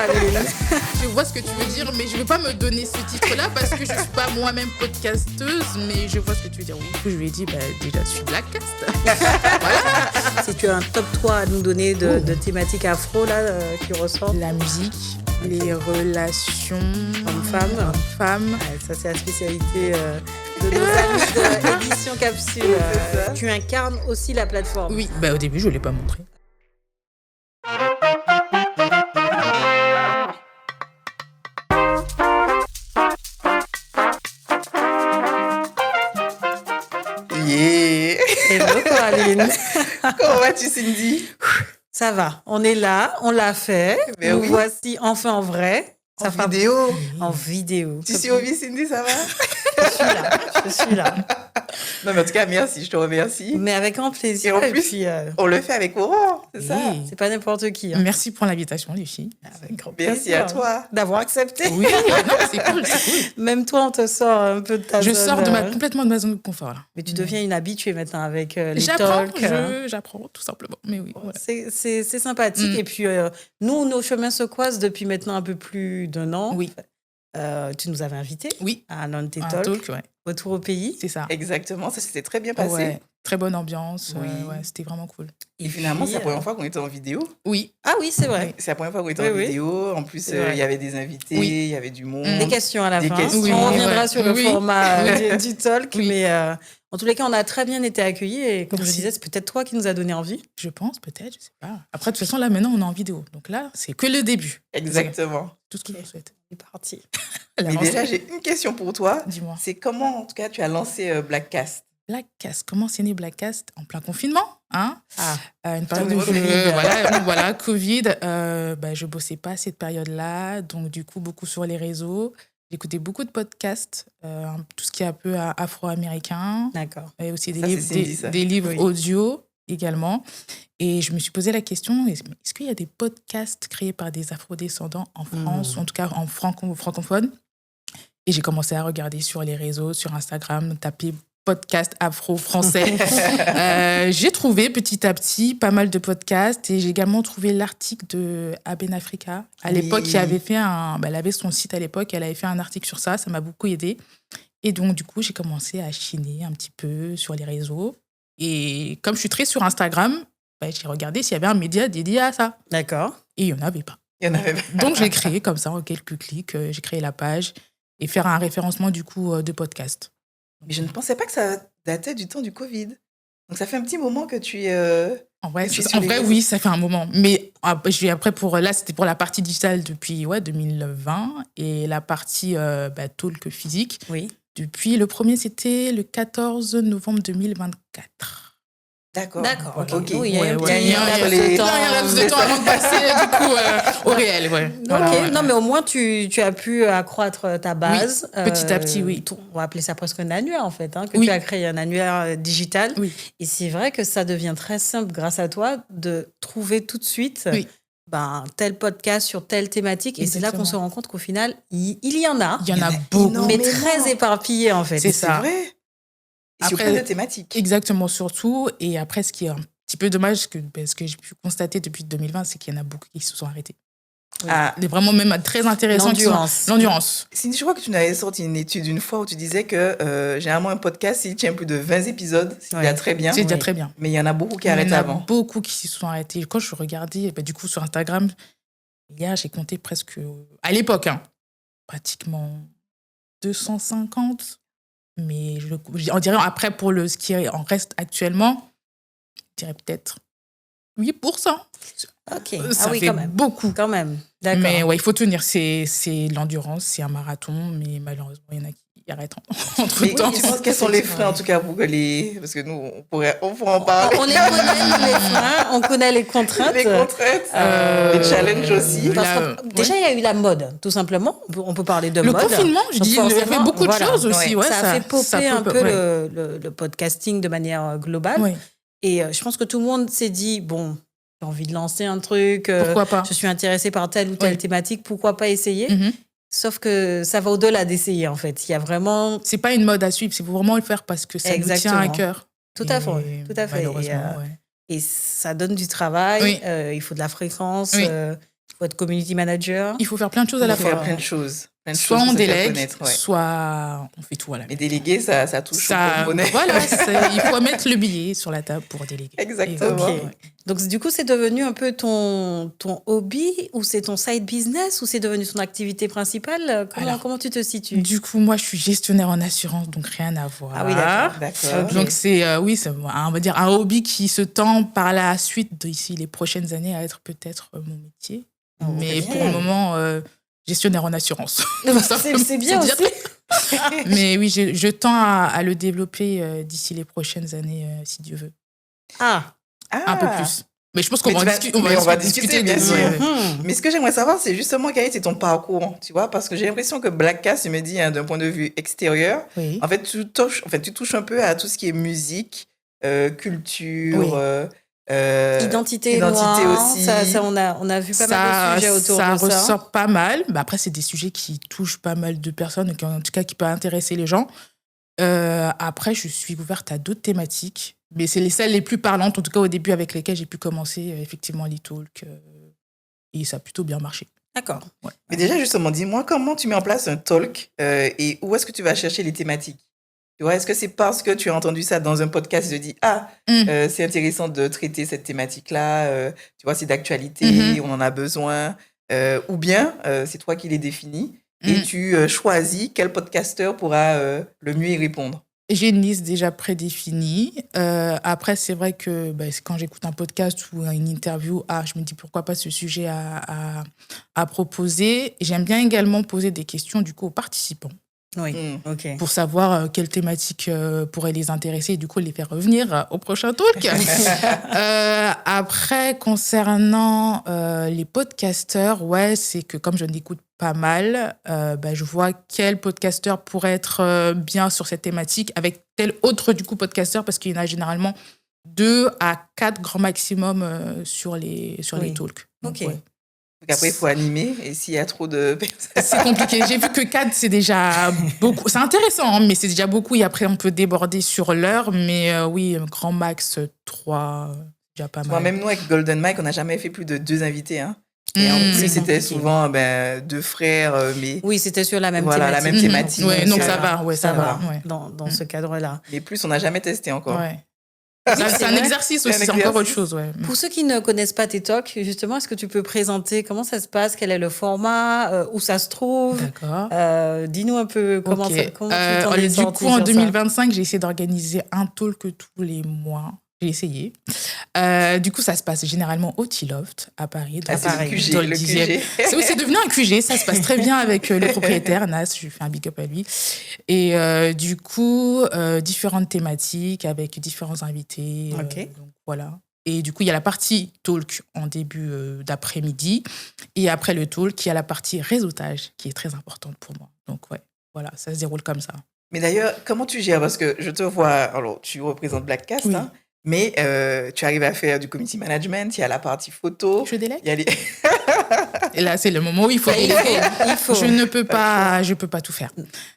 Aline. Je vois ce que tu veux dire, mais je ne vais pas me donner ce titre-là parce que je ne suis pas moi-même podcasteuse, mais je vois ce que tu veux dire. Oui, je lui ai dit, déjà, je suis Blackcast. Voilà. Si tu as un top 3 à nous donner de thématiques afro là, qui ressortent. La musique, les relations hommes-femmes. Ouais, ça, c'est la spécialité de nos amis de Édition Capsule. Tu incarnes aussi la plateforme. Oui, au début, je ne l'ai pas montré. Yeah. Hello Coraline. Comment vas-tu, Cindy? Ça va, on est là, on l'a fait. Nous voici enfin en vrai. En vidéo. Tu survis, Cindy, ça va? Je suis là. Non, mais en tout cas, merci, je te remercie. Mais avec grand plaisir. Et en plus, on le fait avec Aurore, c'est ça? C'est pas n'importe qui. Merci pour l'invitation, les filles. Avec grand plaisir. Merci à toi. D'avoir accepté. Oui, non, c'est cool. Même toi, on te sort un peu de ta zone. Je sors complètement de ma zone de confort. Là. Mais tu deviens une habituée maintenant avec les j'apprends, talks. J'apprends, tout simplement. Mais oui. Ouais. C'est sympathique. Et puis, nous, nos chemins se croisent depuis maintenant un peu plus d'1 an. Oui. Tu nous avais invités à l'un de tes talks. Retour au pays. C'est ça. Exactement, ça s'était très bien passé. Ouais. Très bonne ambiance. C'était vraiment cool. Et finalement, c'est la première fois qu'on était en vidéo. Oui. Ah oui, c'est vrai. C'est la première fois qu'on était en vidéo. En plus, il y avait des invités, il y avait du monde. Des questions à la fin. Questions. On reviendra sur le format du talk. Mais en tous les cas, on a très bien été accueillis. Et comme je disais, c'est peut-être toi qui nous as donné envie. Je pense, peut-être, je sais pas. Après, de toute façon, là, maintenant, on est en vidéo. Donc là, c'est que le début. Exactement. Tout ce que je souhaite. C'est parti. Mais déjà, j'ai une question pour toi. Dis-moi. C'est comment, en tout cas, tu as lancé Blackcast? Blackcast, comment c'est né Blackcast? En plein confinement, hein? Une période de voilà, Covid. Je bossais pas à cette période-là, donc du coup, beaucoup sur les réseaux. J'écoutais beaucoup de podcasts, tout ce qui est un peu afro-américain. D'accord. Et aussi des livres audio également. Et je me suis posé la question, est-ce qu'il y a des podcasts créés par des afro-descendants en France, ou en tout cas en francophone? Et j'ai commencé à regarder sur les réseaux, sur Instagram, taper podcast afro-français. J'ai trouvé petit à petit pas mal de podcasts et j'ai également trouvé l'article de Aben Africa. À l'époque, qui avait fait elle avait son site à l'époque, elle avait fait un article sur ça m'a beaucoup aidée. Et donc, du coup, j'ai commencé à chiner un petit peu sur les réseaux. Et comme je suis très sur Instagram, j'ai regardé s'il y avait un média dédié à ça. D'accord. Et il n'y en avait pas. Donc, j'ai créé comme ça, en quelques clics, j'ai créé la page et faire un référencement du coup de podcast. Mais je ne pensais pas que ça datait du temps du Covid. Donc, ça fait un petit moment que tu es... En vrai, oui, ça fait un moment. Mais après, c'était pour la partie digitale depuis 2020 et la partie talk physique. Oui. Depuis, le premier, c'était le 14 novembre 2024. D'accord. Ok. Oui, il y a un laps de temps avant de passer du coup au réel. Ouais. Ok. Non, mais au moins, tu as pu accroître ta base. Oui, petit à petit, oui. On va appeler ça presque un annuaire, en fait, que tu as créé un annuaire digital. Oui. Et c'est vrai que ça devient très simple, grâce à toi, de trouver tout de suite tel podcast sur telle thématique. Et c'est là qu'on se rend compte qu'au final, il y en a. Il y en a beaucoup. Mais très éparpillés, en fait. C'est ça. C'est vrai. Sur plein de thématiques. Exactement, surtout. Et après, ce qui est un petit peu dommage, ce que j'ai pu constater depuis 2020, c'est qu'il y en a beaucoup qui se sont arrêtés. Oui. Vraiment même très intéressant. L'endurance. Cindy, je crois que tu avais sorti une étude une fois où tu disais que généralement un podcast, s'il tient plus de 20 épisodes, c'est déjà très bien. C'est déjà très bien. Mais il y en a beaucoup qui arrêtent avant. Il y en a beaucoup qui se sont arrêtés. Quand je regardais, du coup, sur Instagram, hier, j'ai compté presque, à l'époque, pratiquement 250. Mais on dirait après pour ce qui en reste actuellement, je dirais peut-être 8%. Ok. Ça fait quand même beaucoup. Quand même. D'accord. Mais il faut tenir. C'est l'endurance, c'est un marathon, mais malheureusement, il y en a qui arrêtent entre-temps. Tu penses quels sont les freins, en tout cas, pour que parce que nous, on pourrait en parler. On les connaît, les freins, on connaît les contraintes. Les challenges aussi. Déjà, il y a eu la mode, tout simplement. On peut parler de mode. Le confinement, il y avait beaucoup de choses aussi. Ça a fait popper un peu le podcasting de manière globale. Ouais. Et je pense que tout le monde s'est dit, j'ai envie de lancer un truc. Pourquoi pas? Je suis intéressée par telle ou telle thématique. Pourquoi pas essayer? Sauf que ça va au-delà d'essayer, en fait. Il y a vraiment... C'est pas une mode à suivre, c'est vraiment le faire parce que ça nous tient à cœur. Tout à fait. Malheureusement, et ça donne du travail, il faut de la fréquence. Il faut être community manager. Il faut faire plein de choses à la fois. Il faut faire plein de choses. Soit on délègue, soit on fait tout à la Mais déléguer, ça touche au porte-monnaie. Voilà, il faut mettre le billet sur la table pour déléguer. Exactement. Okay. Donc, du coup, c'est devenu un peu ton hobby ou c'est ton side business ou c'est devenu ton activité principale? Comment tu te situes? Du coup, moi, je suis gestionnaire en assurance, donc rien à voir. Ah oui, d'accord. Donc, c'est on va dire un hobby qui se tend par la suite, d'ici les prochaines années, à être peut-être mon métier. Mais pour le moment... gestionnaire en assurance. C'est bien aussi. Mais oui, je tends à le développer d'ici les prochaines années, si Dieu veut. Un peu plus. Mais je pense qu'on va discuter bien sûr. Mais ce que j'aimerais savoir, c'est justement quel est ton parcours, tu vois, parce que j'ai l'impression que Blackcast, je me dis, d'un point de vue extérieur, en fait, tu touches un peu à tout ce qui est musique, culture... identité noire, aussi. Ça, on a vu pas mal de sujets autour de ça. Ça ressort pas mal. Bah après, c'est des sujets qui touchent pas mal de personnes, en tout cas qui peuvent intéresser les gens. Après, je suis ouverte à d'autres thématiques, mais c'est celles les plus parlantes, en tout cas au début, avec lesquelles j'ai pu commencer effectivement l'e-talk. Et ça a plutôt bien marché. D'accord. Ouais. Mais déjà, justement, dis-moi comment tu mets en place un talk et où est-ce que tu vas chercher les thématiques? Tu vois, est-ce que c'est parce que tu as entendu ça dans un podcast et tu te dis c'est intéressant de traiter cette thématique-là, tu vois, c'est d'actualité, on en a besoin, ou bien c'est toi qui les définis et tu choisis quel podcasteur pourra le mieux y répondre? J'ai une liste déjà prédéfinie. Après, c'est vrai que quand j'écoute un podcast ou une interview, je me dis pourquoi pas ce sujet à proposer. J'aime bien également poser des questions du coup aux participants. Oui, ok. Pour savoir quelle thématique pourrait les intéresser et du coup les faire revenir au prochain talk. Après, concernant les podcasteurs, c'est que comme je l'écoute pas mal, je vois quel podcasteur pourrait être bien sur cette thématique avec tel autre du coup podcasteur, parce qu'il y en a généralement 2 à 4 grands maximum sur les talks. Donc, ok. Donc après, il faut animer, et s'il y a trop de personnes... C'est compliqué. J'ai vu que 4, c'est déjà beaucoup. C'est intéressant, mais c'est déjà beaucoup. Et après, on peut déborder sur l'heure. Mais oui, grand max 3, déjà pas mal. Moi, même nous, avec Golden Mike, on n'a jamais fait plus de 2 invités. Hein. Et en plus, c'était souvent 2 frères. Mais oui, c'était sur la même thématique. Voilà, la même thématique. Ouais, donc ça va. Ouais, ça va. Ouais. Dans ce cadre-là. Mais plus, on n'a jamais testé encore. Ouais. C'est un exercice aussi, c'est encore autre chose. Ouais. Pour ceux qui ne connaissent pas tes talks, justement, est-ce que tu peux présenter comment ça se passe, quel est le format, où ça se trouve? D'accord. Dis-nous un peu comment tu t'en es sorti. Du coup, en 2025, j'ai essayé d'organiser un talk tous les mois. J'ai essayé. Du coup, ça se passe généralement au T-Loft à Paris. C'est le QG. C'est devenu un QG. Ça se passe très bien avec le propriétaire, Nas. Je fais un big up à lui. Et du coup, différentes thématiques avec différents invités. Ok. Donc, voilà. Et du coup, il y a la partie talk en début d'après-midi. Et après le talk, il y a la partie réseautage qui est très importante pour moi. Donc, voilà, ça se déroule comme ça. Mais d'ailleurs, comment tu gères? Parce que je te vois, alors tu représentes Blackcast, oui. Mais tu arrives à faire du community management, il y a la partie photo. Je délègue. Il y a les... Et là, c'est le moment où il faut déléguer. Je ne peux pas, tout faire.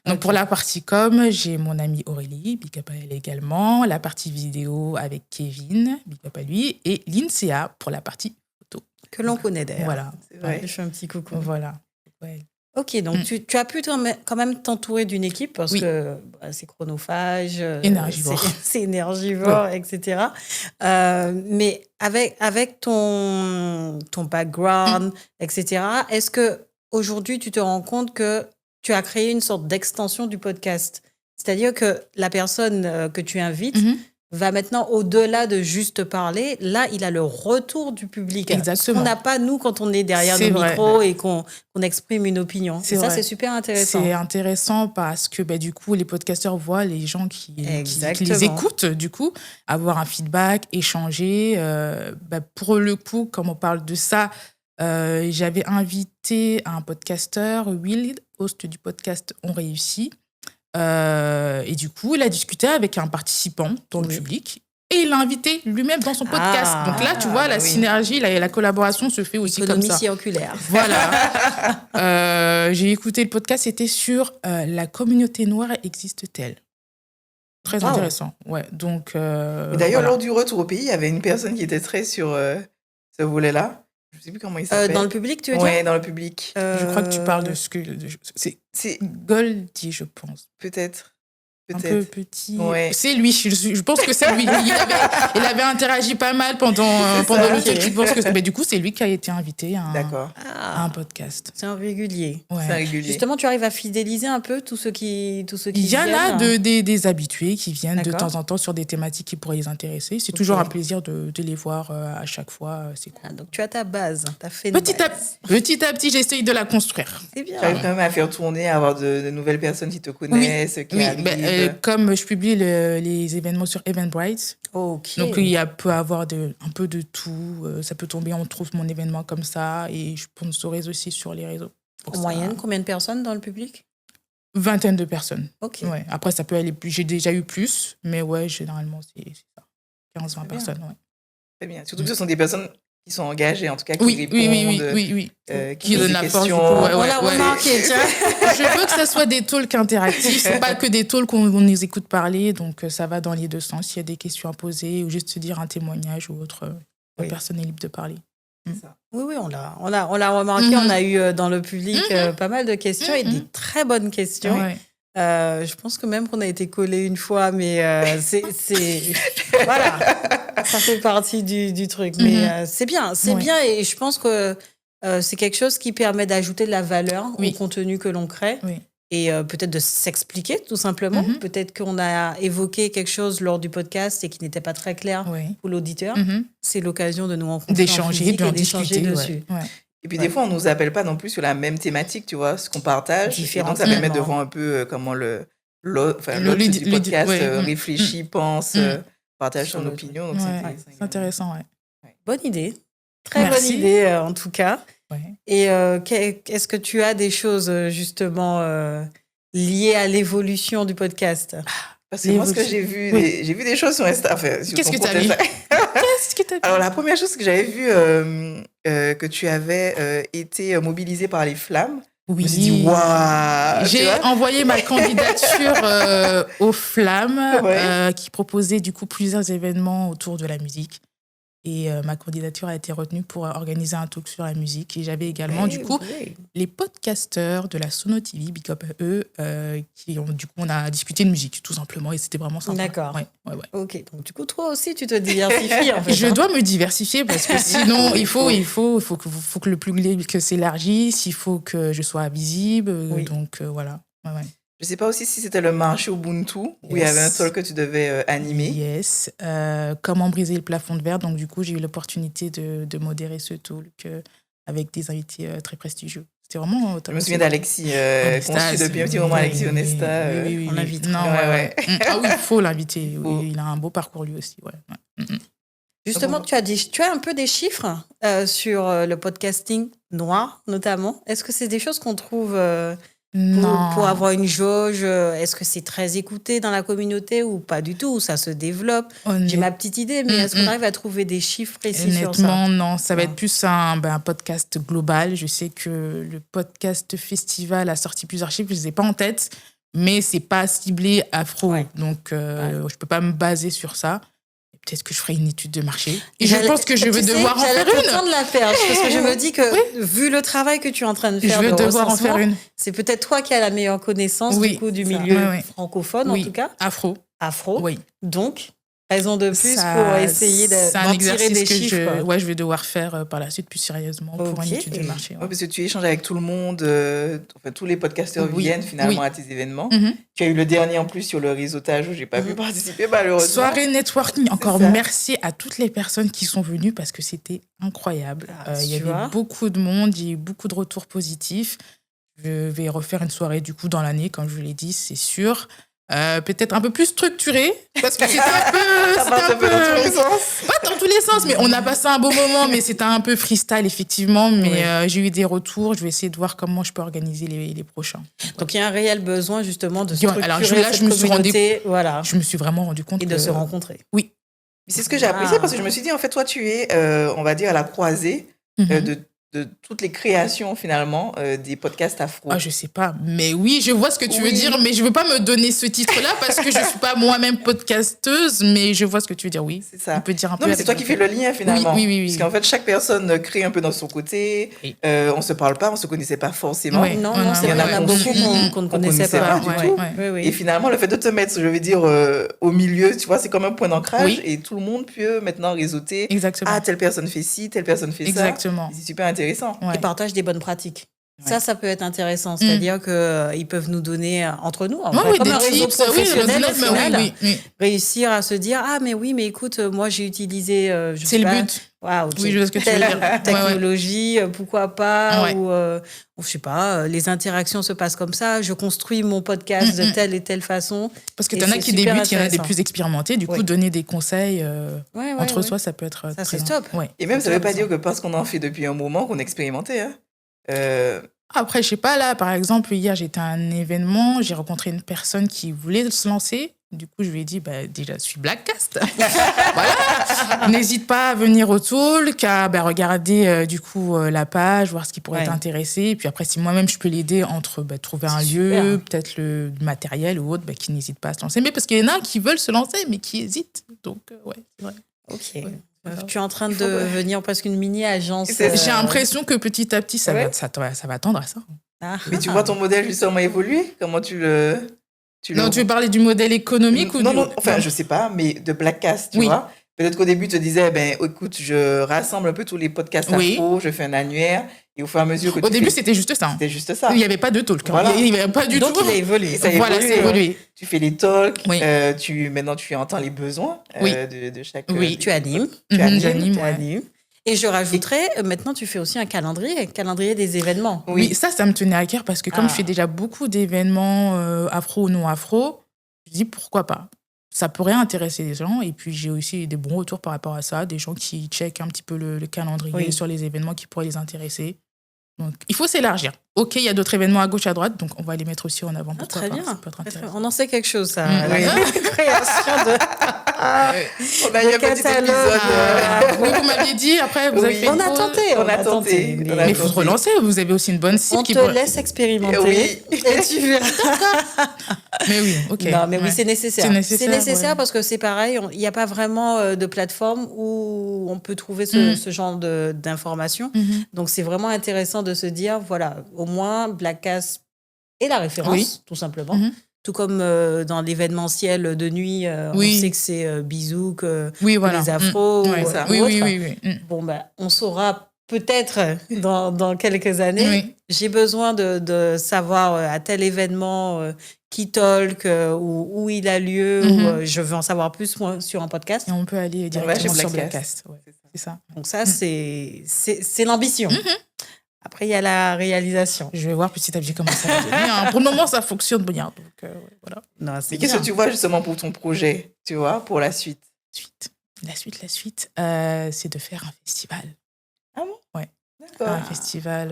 Donc, pour la partie com, j'ai mon amie Aurélie, big up à elle également. La partie vidéo avec Kevin, big up à lui. Et l'INSEA pour la partie photo. Que l'on connaît d'ailleurs. Voilà. Je fais un petit coucou. Voilà. Ouais. Ok, donc tu as pu quand même t'entourer d'une équipe parce que c'est chronophage, énergivore, c'est énergivore, etc. Mais avec ton background, etc., est-ce que aujourd'hui tu te rends compte que tu as créé une sorte d'extension du podcast? C'est-à-dire que la personne que tu invites va maintenant au-delà de juste parler. Là, il a le retour du public. Exactement. On n'a pas, nous, quand on est derrière nos micros et qu'on exprime une opinion. Ça, c'est super intéressant. C'est intéressant parce que du coup, les podcasteurs voient les gens qui les écoutent, du coup, avoir un feedback, échanger. Pour le coup, comme on parle de ça, j'avais invité un podcasteur, Will, host du podcast On Réussit. Et du coup, il a discuté avec un participant dans le public et il l'a invité lui-même dans son podcast. Donc là, tu vois, la synergie, la collaboration se fait aussi comme ça. Économie circulaire. Voilà. J'ai écouté le podcast, c'était sur la communauté noire existe-t-elle? Très intéressant. Ouais. Donc, d'ailleurs, lors du retour au pays, il y avait une personne qui était très sur ce volet-là. Je ne sais plus comment il s'appelle. Dans le public, tu veux dire? Ouais, dans le public. Je crois que tu parles de ce que... C'est Goldie, je pense. Peut-être. Un peu petit. Ouais. C'est lui, je pense que c'est lui. Il avait interagi pas mal pendant le truc. Je pense que mais du coup, c'est lui qui a été invité à un podcast. C'est un régulier. Ouais. C'est un régulier. Justement, tu arrives à fidéliser un peu tous ceux qui Il y en a des habitués qui viennent de temps en temps sur des thématiques qui pourraient les intéresser. C'est toujours un plaisir de les voir à chaque fois. C'est cool. Donc, tu as ta base. T'as fait petit à petit, j'essaye de la construire. C'est bien. Tu arrives quand même à faire tourner, à avoir de nouvelles personnes qui te connaissent, qui arrivent. Comme je publie les événements sur Eventbrite, donc il peut avoir un peu de tout. Ça peut tomber, on trouve mon événement comme ça, et je sponsorise aussi sur les réseaux. En moyenne, combien de personnes dans le public? 20 de personnes. Ok. Ouais. Après, ça peut aller plus. J'ai déjà eu plus, mais ouais, généralement, c'est ça. 15-20 personnes. Ouais. Très bien. Surtout que ce sont des personnes qui sont engagées, en tout cas, qui répondent, qui donnent la force. On l'a remarqué, tiens. Je veux que ça soit des talks interactifs, c'est pas que des talks où on les écoute parler, donc ça va dans les deux sens. S'il y a des questions à poser ou juste se dire un témoignage ou autre, la personne est libre de parler. Oui, on l'a remarqué. On a eu dans le public pas mal de questions et des très bonnes questions. Ouais. Je pense que même qu'on a été collés une fois, mais c'est voilà, ça fait partie du truc. Mais c'est bien, bien, et je pense que c'est quelque chose qui permet d'ajouter de la valeur au contenu que l'on crée et peut-être de s'expliquer tout simplement. Peut-être qu'on a évoqué quelque chose lors du podcast et qui n'était pas très clair pour l'auditeur. C'est l'occasion de nous rencontrer, d'échanger dessus. Et puis des fois, on ne nous appelle pas non plus sur la même thématique, tu vois, ce qu'on partage. Donc ça permet de voir un peu comment l'autre du podcast réfléchit, pense, partage son opinion. Donc c'est intéressant, Bonne idée. Très bonne idée, en tout cas. Et est-ce que tu as des choses, justement, liées à l'évolution du podcast? Parce que moi, ce que j'ai vu, j'ai vu des choses sur Insta. Qu'est-ce que tu as vu? Alors, la première chose que j'avais vue, que tu avais été mobilisée par les flammes. Oui. Je me suis dit, waouh! J'ai envoyé ma candidature aux flammes qui proposaient du coup plusieurs événements autour de la musique. Et ma candidature a été retenue pour organiser un talk sur la musique. Et j'avais également, les podcasteurs de la Sono TV, big up à eux, on a discuté de musique, tout simplement. Et c'était vraiment sympa. D'accord. Ouais. Ok. Donc, du coup, toi aussi, tu te diversifies, en fait. Je dois me diversifier parce que sinon, il faut que le public s'élargisse, il faut que je sois visible. Donc, voilà. Ouais. Je ne sais pas aussi si c'était le marché Ubuntu, où il y avait un talk que tu devais animer. Yes. Comment briser le plafond de verre. Donc, du coup, j'ai eu l'opportunité de modérer ce talk avec des invités très prestigieux. C'était vraiment top. Je me souviens d'Alexis, qu'on suit depuis un petit moment, Alexis Onesta. On l'invite. Ah oui, il faut l'inviter. Oui, il a un beau parcours lui aussi. Justement, tu as un peu des chiffres sur le podcasting noir, notamment. Est-ce que c'est des choses qu'on trouve... Pour avoir une jauge, est-ce que c'est très écouté dans la communauté ou pas du tout, ou ça se développe? J'ai ma petite idée, mais est-ce qu'on arrive à trouver des chiffres précis sur ça? Honnêtement, non. Ça va être plus un podcast global. Je sais que le podcast festival a sorti plusieurs chiffres, je ne les ai pas en tête, mais ce n'est pas ciblé afro. Donc, je ne peux pas me baser sur ça. Peut-être que je ferai une étude de marché. Et je pense que je vais devoir en faire une. J'allais de la faire, parce que je me dis que, vu le travail que tu es en train de faire, je vais devoir en faire une. C'est peut-être toi qui as la meilleure connaissance du milieu francophone, en tout cas. Afro. Oui. Donc, raison de plus pour essayer d'en tirer des chiffres. Je vais devoir faire par la suite plus sérieusement pour une étude de marché. Parce que tu échanges avec tout le monde, tous les podcasteurs viennent finalement à tes événements. Tu as eu le dernier en plus sur le réseautage où je n'ai pas pu participer malheureusement. Soirée networking, encore merci à toutes les personnes qui sont venues parce que c'était incroyable. Il y avait beaucoup de monde, il y a eu beaucoup de retours positifs. Je vais refaire une soirée du coup dans l'année, comme je vous l'ai dit, c'est sûr. Peut-être un peu plus structuré parce que c'était un peu dans tous les sens. Pas dans tous les sens, mais on a passé un beau moment, mais c'était un peu freestyle effectivement, mais j'ai eu des retours. Je vais essayer de voir comment je peux organiser les prochains. Donc il y a un réel besoin justement de structurer je me suis vraiment rendu compte et de se rencontrer. Oui. C'est ce que j'ai apprécié parce que je me suis dit en fait toi tu es on va dire à la croisée de toutes les créations, finalement, des podcasts afro? Je sais pas. Mais oui, je vois ce que tu veux dire, mais je veux pas me donner ce titre-là parce que je suis pas moi-même podcasteuse, mais je vois ce que tu veux dire, oui. C'est ça. On peut dire un peu. Non, mais c'est toi qui fais le lien, finalement. Oui. Parce qu'en fait, chaque personne crée un peu dans son côté. Oui. On se parle pas, on se connaissait pas forcément. Oui. Non, c'est vrai, il y en a beaucoup qu'on ne connaissait pas du tout. Oui. Et finalement, le fait de te mettre, je veux dire, au milieu, tu vois, c'est comme un point d'ancrage et tout le monde peut maintenant réseauter. Exactement. Ah, telle personne fait ci, telle personne fait ça. Exactement. C'est super intéressant. Et partage des bonnes pratiques. Ouais. Ça peut être intéressant. C'est-à-dire qu'ils peuvent nous donner, entre nous, comme un réseau professionnel, au final, réussir à se dire « Ah, mais oui, mais écoute, moi, j'ai utilisé... c'est le but. Wow, oui, je vois ce que tu veux dire. Technologie, pourquoi pas, ou je sais pas, les interactions se passent comme ça, je construis mon podcast de telle et telle façon. Parce que tu en as qui débutent, il y en a des plus expérimentés, du coup, donner des conseils entre soi, ça peut être ça, c'est top. Et même, ça veut pas dire que parce qu'on en fait depuis un moment qu'on est expérimenté, hein. Après, je sais pas, là, par exemple, hier, j'étais à un événement, j'ai rencontré une personne qui voulait se lancer. Du coup, je lui ai dit, déjà, je suis Blackcast. Voilà. N'hésite pas à venir au talk, à regarder, du coup, la page, voir ce qui pourrait t'intéresser. Et puis après, si moi-même, je peux l'aider entre trouver un lieu, peut-être le matériel ou autre, qui n'hésite pas à se lancer. Mais parce qu'il y en a qui veulent se lancer, mais qui hésitent. Donc, c'est vrai. Ok. Ouais. Tu es en train de devenir presque une mini-agence. J'ai l'impression que petit à petit, ça va tendre à ça. Mais tu vois ton modèle justement évoluer? Comment tu le... Tu veux parler du modèle économique ou non, enfin, je sais pas, mais de Blackcast, tu vois. Peut-être qu'au début, tu te disais, écoute, je rassemble un peu tous les podcasts afro, je fais un annuaire, et au fur et à mesure que au début, c'était juste ça. C'était juste ça. Il n'y avait pas de talk. Voilà. Il n'y avait pas du tout. Donc, il a évolué. Ça a évolué. Tu fais les talks, maintenant, tu entends les besoins de chaque... Oui, tu animes. J'anime. Et je rajouterais, maintenant, tu fais aussi un calendrier des événements. Oui, ça me tenait à cœur parce que comme je fais déjà beaucoup d'événements afro ou non afro, je dis pourquoi pas. Ça pourrait intéresser les gens. Et puis, j'ai aussi des bons retours par rapport à ça, des gens qui checkent un petit peu le calendrier sur les événements qui pourraient les intéresser. Donc, il faut s'élargir. Ok, il y a d'autres événements à gauche, à droite, donc on va les mettre aussi en avant. Très bien. On en sait quelque chose, ça. La création de... on a eu un petit épisode. Oui, vous m'aviez dit, après, vous avez fait on a tenté. Mais il faut se relancer, vous avez aussi une bonne cible. On te laisse expérimenter et tu verras. Mais oui, ok. Non, mais oui, c'est nécessaire. C'est nécessaire parce que c'est pareil, il n'y a pas vraiment de plateforme où on peut trouver ce genre d'informations. Donc, c'est vraiment intéressant de se dire, voilà, au moins, Blackcast est la référence, tout simplement. Tout comme dans l'événementiel de nuit, on sait que c'est Bizouk, les afros. Oui. Bon, on saura peut-être dans quelques années. J'ai besoin de savoir à tel événement qui talk, où il a lieu, ou je veux en savoir plus moi, sur un podcast. Et on peut aller directement sur Blackcast. C'est ça. Donc ça, c'est l'ambition. Après, il y a la réalisation. Je vais voir petit à petit comment ça va devenir. Pour le moment, ça fonctionne bien. Donc, voilà. Non, mais qu'est-ce que tu vois justement pour ton projet, tu vois, pour la suite? La suite, c'est de faire un festival. Ah bon? Ouais. D'accord. Un festival,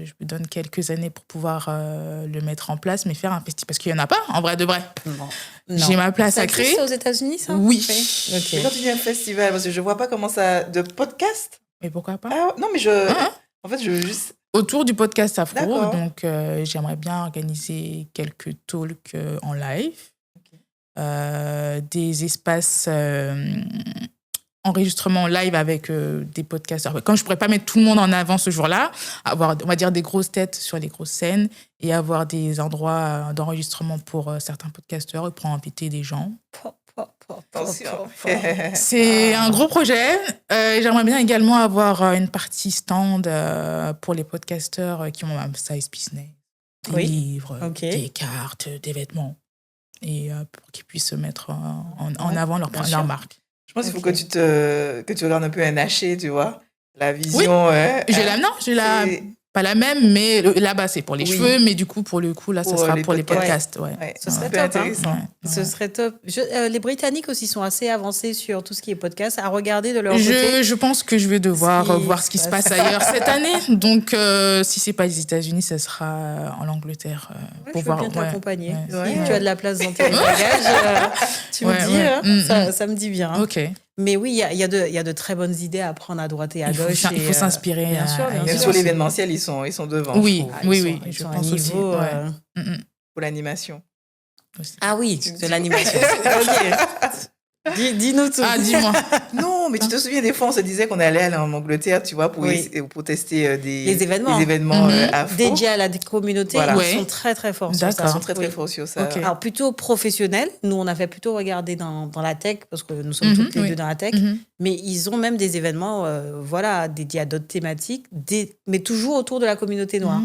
je me donne quelques années pour pouvoir le mettre en place, mais faire un festival, parce qu'il n'y en a pas, en vrai de vrai. Non. J'ai ma place à créer. C'est aux États-Unis, ça? Oui. Okay. Quand tu dis un festival, parce que je ne vois pas comment ça... De podcast? Mais pourquoi pas? Non, mais en fait, je veux juste... Autour du podcast afro, donc j'aimerais bien organiser quelques talks en live, des espaces enregistrement live avec des podcasteurs. Comme je ne pourrais pas mettre tout le monde en avant ce jour-là, avoir, on va dire, des grosses têtes sur les grosses scènes et avoir des endroits d'enregistrement pour certains podcasteurs et pour inviter des gens. C'est un gros projet. J'aimerais bien également avoir une partie stand pour les podcasteurs qui ont un size business, des livres, des cartes, des vêtements, et pour qu'ils puissent se mettre en avant leur marque. Je pense qu'il faut que tu regardes un peu NHé, tu vois, la vision. J'ai pas la même, mais là-bas, c'est pour les cheveux, mais du coup, pour le coup, là, ça sera pour les podcasts. Ce serait top, intéressant. Ce serait top. Les Britanniques aussi sont assez avancés sur tout ce qui est podcast, à regarder de leur côté. Je pense que je vais devoir voir ce qui se passe ailleurs cette année. Donc, si c'est pas les États-Unis, ça sera en Angleterre. Pour voir. Je veux bien t'accompagner. Si tu as de la place dans tes bagages, tu me dis, ça me dit bien. Ok. Mais oui, il y a de très bonnes idées à prendre à droite et à gauche. Il faut s'inspirer. Bien sûr. Même sur l'événementiel, ils sont devant. Oui, ils sont à niveau. Pour l'animation. Ah oui, de l'animation. Ok. Dis-nous tout. Ah, dis-moi. Non, mais tu te souviens, des fois, on se disait qu'on allait aller en Angleterre, tu vois, pour tester les événements afro. dédiés à la communauté. Voilà. Ils sont très, très forts sur ça. Ils sont très, très forts sur ça. Okay. Alors, plutôt professionnels. Nous, on avait plutôt regardé dans la tech, parce que nous sommes toutes les deux dans la tech. Mais ils ont même des événements dédiés à d'autres thématiques, mais toujours autour de la communauté noire.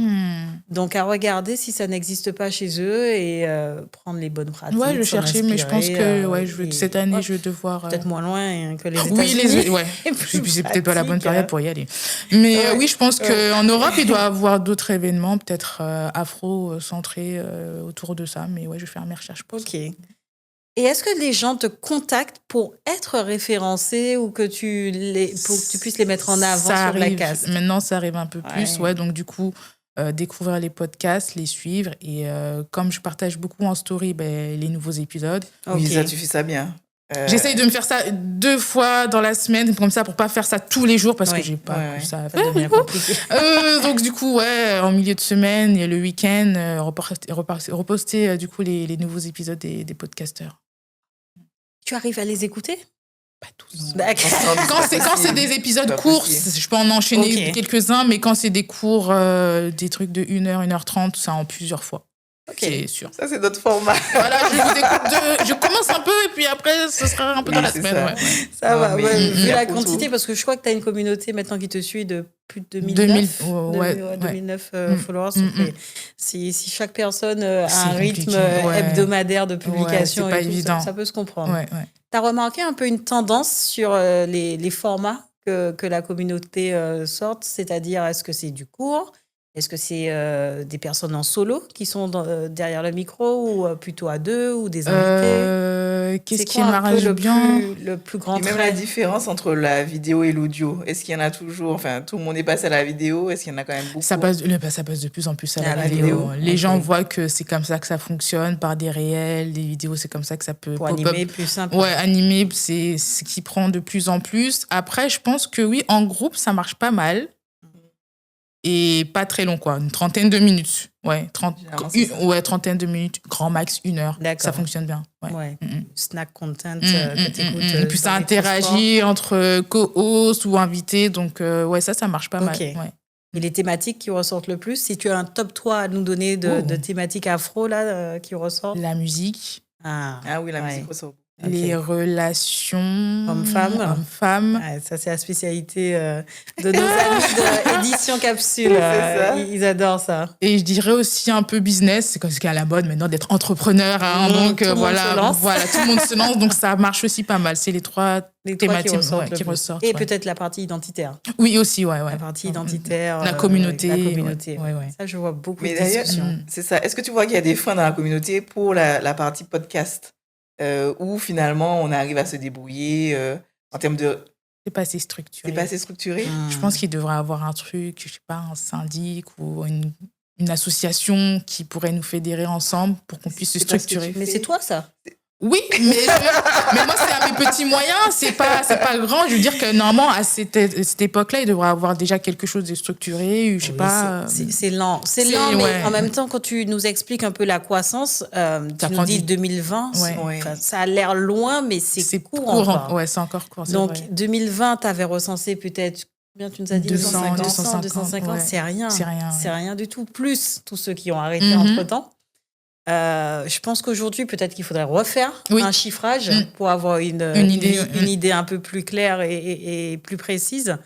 Donc, à regarder si ça n'existe pas chez eux et prendre les bonnes pratiques. Ouais, je cherchais, mais je pense que cette année, je vais devoir... Peut-être moins loin que les États-Unis. Oui, et puis c'est peut-être pas la bonne période pour y aller. Mais oui, je pense qu'en Europe, il doit y avoir d'autres événements, peut-être afro-centrés autour de ça. Mais ouais, je vais faire mes recherches pour ça. Et est-ce que les gens te contactent pour être référencés ou pour que tu puisses les mettre en avant sur Blackcast? Maintenant, ça arrive un peu plus. Ouais, donc du coup, découvrir les podcasts, les suivre. Et comme je partage beaucoup en story les nouveaux épisodes. Oui, ça, tu fais ça bien. J'essaye de me faire ça 2 fois dans la semaine, comme ça, pour pas faire ça tous les jours, parce que j'ai pas tout ça à faire. Ça devient compliqué. Donc, du coup, en milieu de semaine et le week-end, reposter du coup, les nouveaux épisodes des podcasteurs. Tu arrives à les écouter? Pas tous. Quand c'est des épisodes courts, je peux en enchaîner quelques-uns, mais quand c'est des cours, des trucs de 1h, 1h30, ça en plusieurs fois. C'est sûr. Ça, c'est notre format. Voilà, je commence un peu et puis après, ce sera un peu dans la semaine. Ça va, vu la quantité, parce que je crois que tu as une communauté maintenant qui te suit de plus de 2009 followers. Si chaque personne a un rythme hebdomadaire de publication, c'est pas évident. Ça peut se comprendre. Tu as remarqué un peu une tendance sur les formats que la communauté sorte, c'est-à-dire est-ce que c'est du court? Est-ce que c'est des personnes en solo qui sont derrière le micro ou plutôt à deux ou des invités? Qu'est-ce qui m'arrange bien? Le plus grand trait. Et même la différence entre la vidéo et l'audio. Est-ce qu'il y en a toujours? Enfin, tout le monde est passé à la vidéo. Est-ce qu'il y en a quand même beaucoup? Ça passe de plus en plus à la vidéo. Les gens voient que c'est comme ça que ça fonctionne, par des réels, des vidéos, c'est comme ça que ça peut... Pour animer plus simple. Ouais, animer, c'est ce qui prend de plus en plus. Après, je pense que oui, en groupe, ça marche pas mal. Et pas très long, quoi. Une trentaine de minutes. Trentaine de minutes. Grand max, 1 heure. D'accord. Ça fonctionne bien. Snack content que tu écoutes. Et puis ça interagit entre co-hosts ou invités. Donc, ça marche pas mal. Ouais. Et les thématiques qui ressortent le plus, si tu as un top 3 à nous donner de thématiques afro là, qui ressortent? La musique. Ah oui, la musique ressort. Les relations hommes-femmes. Ça, c'est la spécialité de nos amis d'édition Capsule. Ils adorent ça. Et je dirais aussi un peu business. C'est ce qui est à la mode maintenant d'être entrepreneur. Donc, voilà, tout le monde se lance. Donc, ça marche aussi pas mal. C'est les 3 thématiques qui ressortent. Et peut-être la partie identitaire. Oui, aussi, La partie identitaire. La communauté. Ça, je vois beaucoup de discussions. C'est ça. Est-ce que tu vois qu'il y a des freins dans la communauté pour la partie podcast? Où finalement on arrive à se débrouiller en termes de... C'est pas assez structuré. C'est pas assez structuré. Je pense qu'il devrait avoir un truc, je sais pas, un syndic ou une association qui pourrait nous fédérer ensemble pour qu'on puisse se structurer. Mais c'est toi, ça? Oui, mais moi, c'est à mes petits moyens, c'est pas grand. Je veux dire que normalement, à cette époque-là, il devrait avoir déjà quelque chose de structuré, je sais pas. C'est lent. C'est lent, mais en même temps, quand tu nous expliques un peu la croissance, tu nous dis 2020, ça a l'air loin, mais c'est court encore. Ouais, c'est encore court. Donc, 2020, tu avais recensé peut-être, combien tu nous as dit? 250, c'est rien. C'est rien du tout. Plus tous ceux qui ont arrêté entre-temps. Je pense qu'aujourd'hui, peut-être qu'il faudrait refaire un chiffrage pour avoir une idée un peu plus claire et plus précise.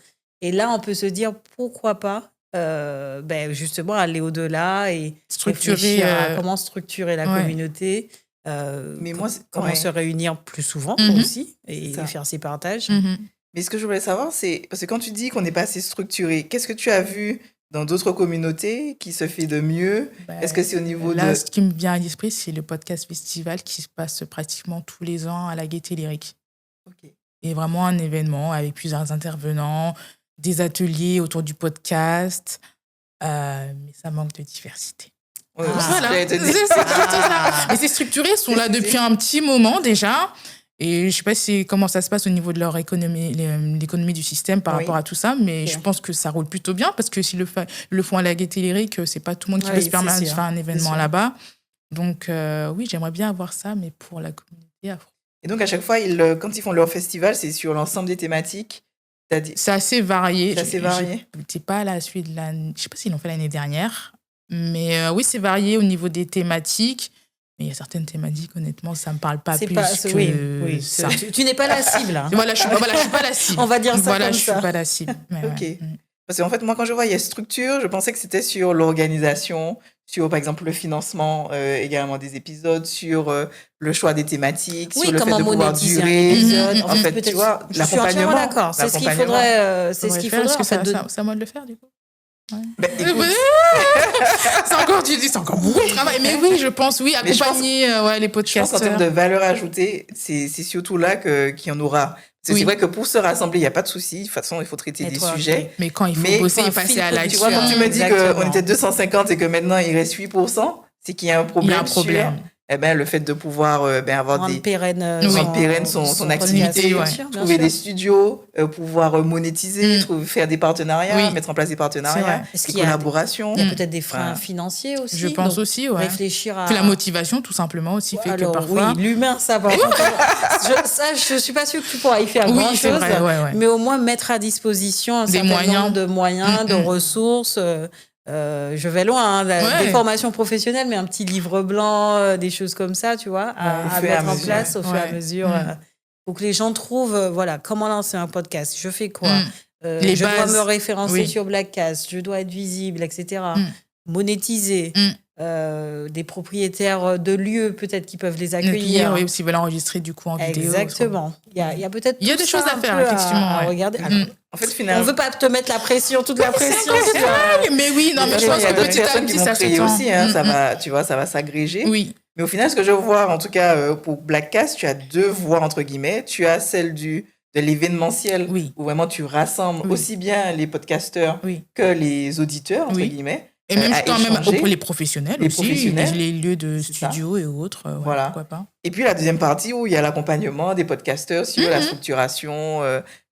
Et là, on peut se dire, pourquoi pas justement aller au-delà et réfléchir à comment structurer la communauté, comment se réunir plus souvent aussi et faire ses partages. Mais ce que je voulais savoir, c'est, parce que quand tu dis qu'on n'est pas assez structuré, qu'est-ce que tu as vu dans d'autres communautés qui se fait de mieux? Est-ce que c'est au niveau ce qui me vient à l'esprit, c'est le podcast festival qui se passe pratiquement tous les ans à la Gaîté Lyrique. Et vraiment un événement avec plusieurs intervenants, des ateliers autour du podcast, mais ça manque de diversité. Voilà. Et c'est structuré, ils sont là depuis un petit moment déjà. Et je sais pas comment ça se passe au niveau de leur économie, l'économie du système par rapport à tout ça, mais je pense que ça roule plutôt bien parce que s'ils le font à la Gaîté Lyrique, c'est pas tout le monde qui peut se permettre de faire un événement là-bas. Donc oui, j'aimerais bien avoir ça, mais pour la communauté afro. Et donc à chaque fois, quand ils font leur festival, c'est sur l'ensemble des thématiques. C'est assez varié. C'est pas à la suite de l'année. Je sais pas s'ils l'ont fait l'année dernière, mais oui, c'est varié au niveau des thématiques. Mais il y a certaines thématiques, honnêtement, ça me parle pas plus que ça. Tu n'es pas la cible. Hein. Voilà, je suis pas la cible. On va dire ça voilà, comme je ça. suis pas la cible. Ok. Parce qu'en fait, moi, quand je vois il y a structure, je pensais que c'était sur l'organisation, sur, par exemple, le financement également des épisodes, sur le choix des thématiques, sur le fait de pouvoir durer. En fait, tu vois, l'accompagnement. Je suis d'accord. C'est ce qu'il faudrait. C'est ce qu'il faudrait. Est-ce que c'est à moi de le faire, du coup? Ouais. Ben, écoute... c'est encore beaucoup de travail. Mais oui, je pense, accompagner les podcasts. Je pense qu'en termes de valeur ajoutée, c'est surtout là qu'il y en aura. C'est vrai que pour se rassembler, il n'y a pas de souci. De toute façon, il faut traiter des sujets. Mais quand il faut bosser et passer à l'action. Tu vois, quand tu me dis qu'on était 250 et que maintenant il reste 8%, c'est qu'il y a un problème. Il y a un problème. Le fait de pouvoir avoir pérenne son activité, trouver des studios, pouvoir monétiser, faire des partenariats, mettre en place des partenariats, des collaborations. Il y a peut-être des freins financiers aussi. Je pense aussi, ouais. Réfléchir à... Puis la motivation, tout simplement, aussi, fait que parfois... Oui, l'humain, ça va. Je suis pas sûre que tu pourras y faire grand-chose, mais au moins mettre à disposition un certain nombre de moyens, de ressources... je vais loin, des formations professionnelles, mais un petit livre blanc, des choses comme ça, tu vois, à mettre en place au fur et à mesure, pour que les gens trouvent, comment lancer un podcast, je fais quoi, je dois me référencer sur Blackcast, je dois être visible, etc. Monétiser. Des propriétaires de lieux peut-être qui peuvent les accueillir. Oui, s'ils veulent enregistrer du coup en vidéo. Exactement. Il y a peut-être des choses à faire, effectivement. À regarder. Alors, en fait, finalement, on veut pas te mettre toute la pression. Mais oui, non, mais je pense qu'il y a d'autres personnes qui vont créer aussi. Ça va, tu vois, ça va s'agréger. Oui. Mais au final, ce que je vois, en tout cas pour Blackcast, tu as deux voies entre guillemets. Tu as celle de l'événementiel, où vraiment tu rassembles aussi bien les podcasteurs que les auditeurs entre guillemets. Et même pour les professionnels aussi, les lieux de studio et autres, pourquoi pas. Et puis la deuxième partie où il y a l'accompagnement des podcasteurs sur la structuration,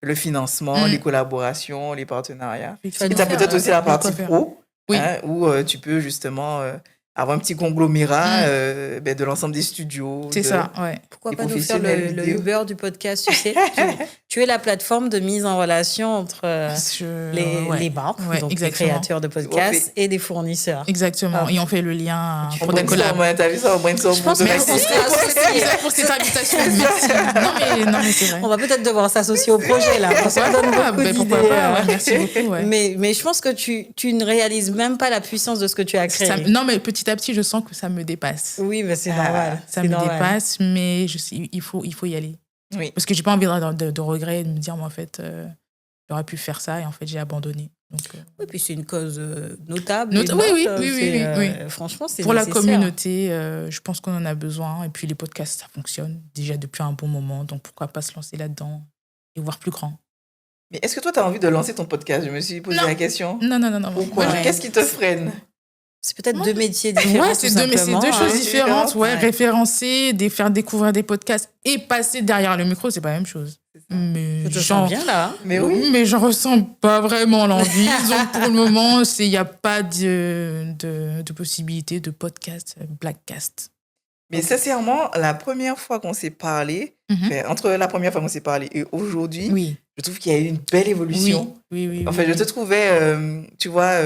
le financement, les collaborations, les partenariats. Et tu as peut-être aussi la partie pro, où tu peux justement avoir un petit conglomérat de l'ensemble des studios. C'est ça, ouais. Pourquoi pas nous faire le Uber du podcast, tu sais. Tu es la plateforme de mise en relation entre les marques, donc les créateurs de podcasts et des fournisseurs. Exactement. Et on fait le lien pour des collabs. T'as vu ça au brainstorm? Je pense que merci pour cette invitation. Merci. Non, mais c'est vrai. On va peut-être devoir s'associer au projet, là. On se donne beaucoup d'idées. Pourquoi pas, merci beaucoup. Mais je pense que tu ne réalises même pas la puissance de ce que tu as créé. Non, mais petit à petit, je sens que ça me dépasse. Oui, mais c'est normal. Ça me dépasse, mais il faut y aller. Oui. Parce que j'ai pas envie de regret, de me dire, moi, en fait, j'aurais pu faire ça et en fait, j'ai abandonné. Donc, oui, puis c'est une cause notable. Oui. Franchement, c'est pour nécessaire. La communauté, je pense qu'on en a besoin. Et puis, les podcasts, ça fonctionne déjà depuis un bon moment. Donc, pourquoi pas se lancer là-dedans et voir plus grand. Mais est-ce que toi, tu as envie de lancer ton podcast? Je me suis posé la question. Non. Pourquoi? Qu'est-ce qui te freine? C'est peut-être deux métiers différents. Ouais, c'est deux choses différentes. Référencer, faire découvrir des podcasts et passer derrière le micro, c'est pas la même chose. Mais je sens bien là. Mais oui. Mais j'en ressens pas vraiment l'envie. Donc pour le moment, il n'y a pas de possibilité de podcast, Blackcast. Mais sincèrement, la première fois qu'on s'est parlé, entre la première fois qu'on s'est parlé et aujourd'hui, je trouve qu'il y a eu une belle évolution. Oui. En fait, je te trouvais, tu vois...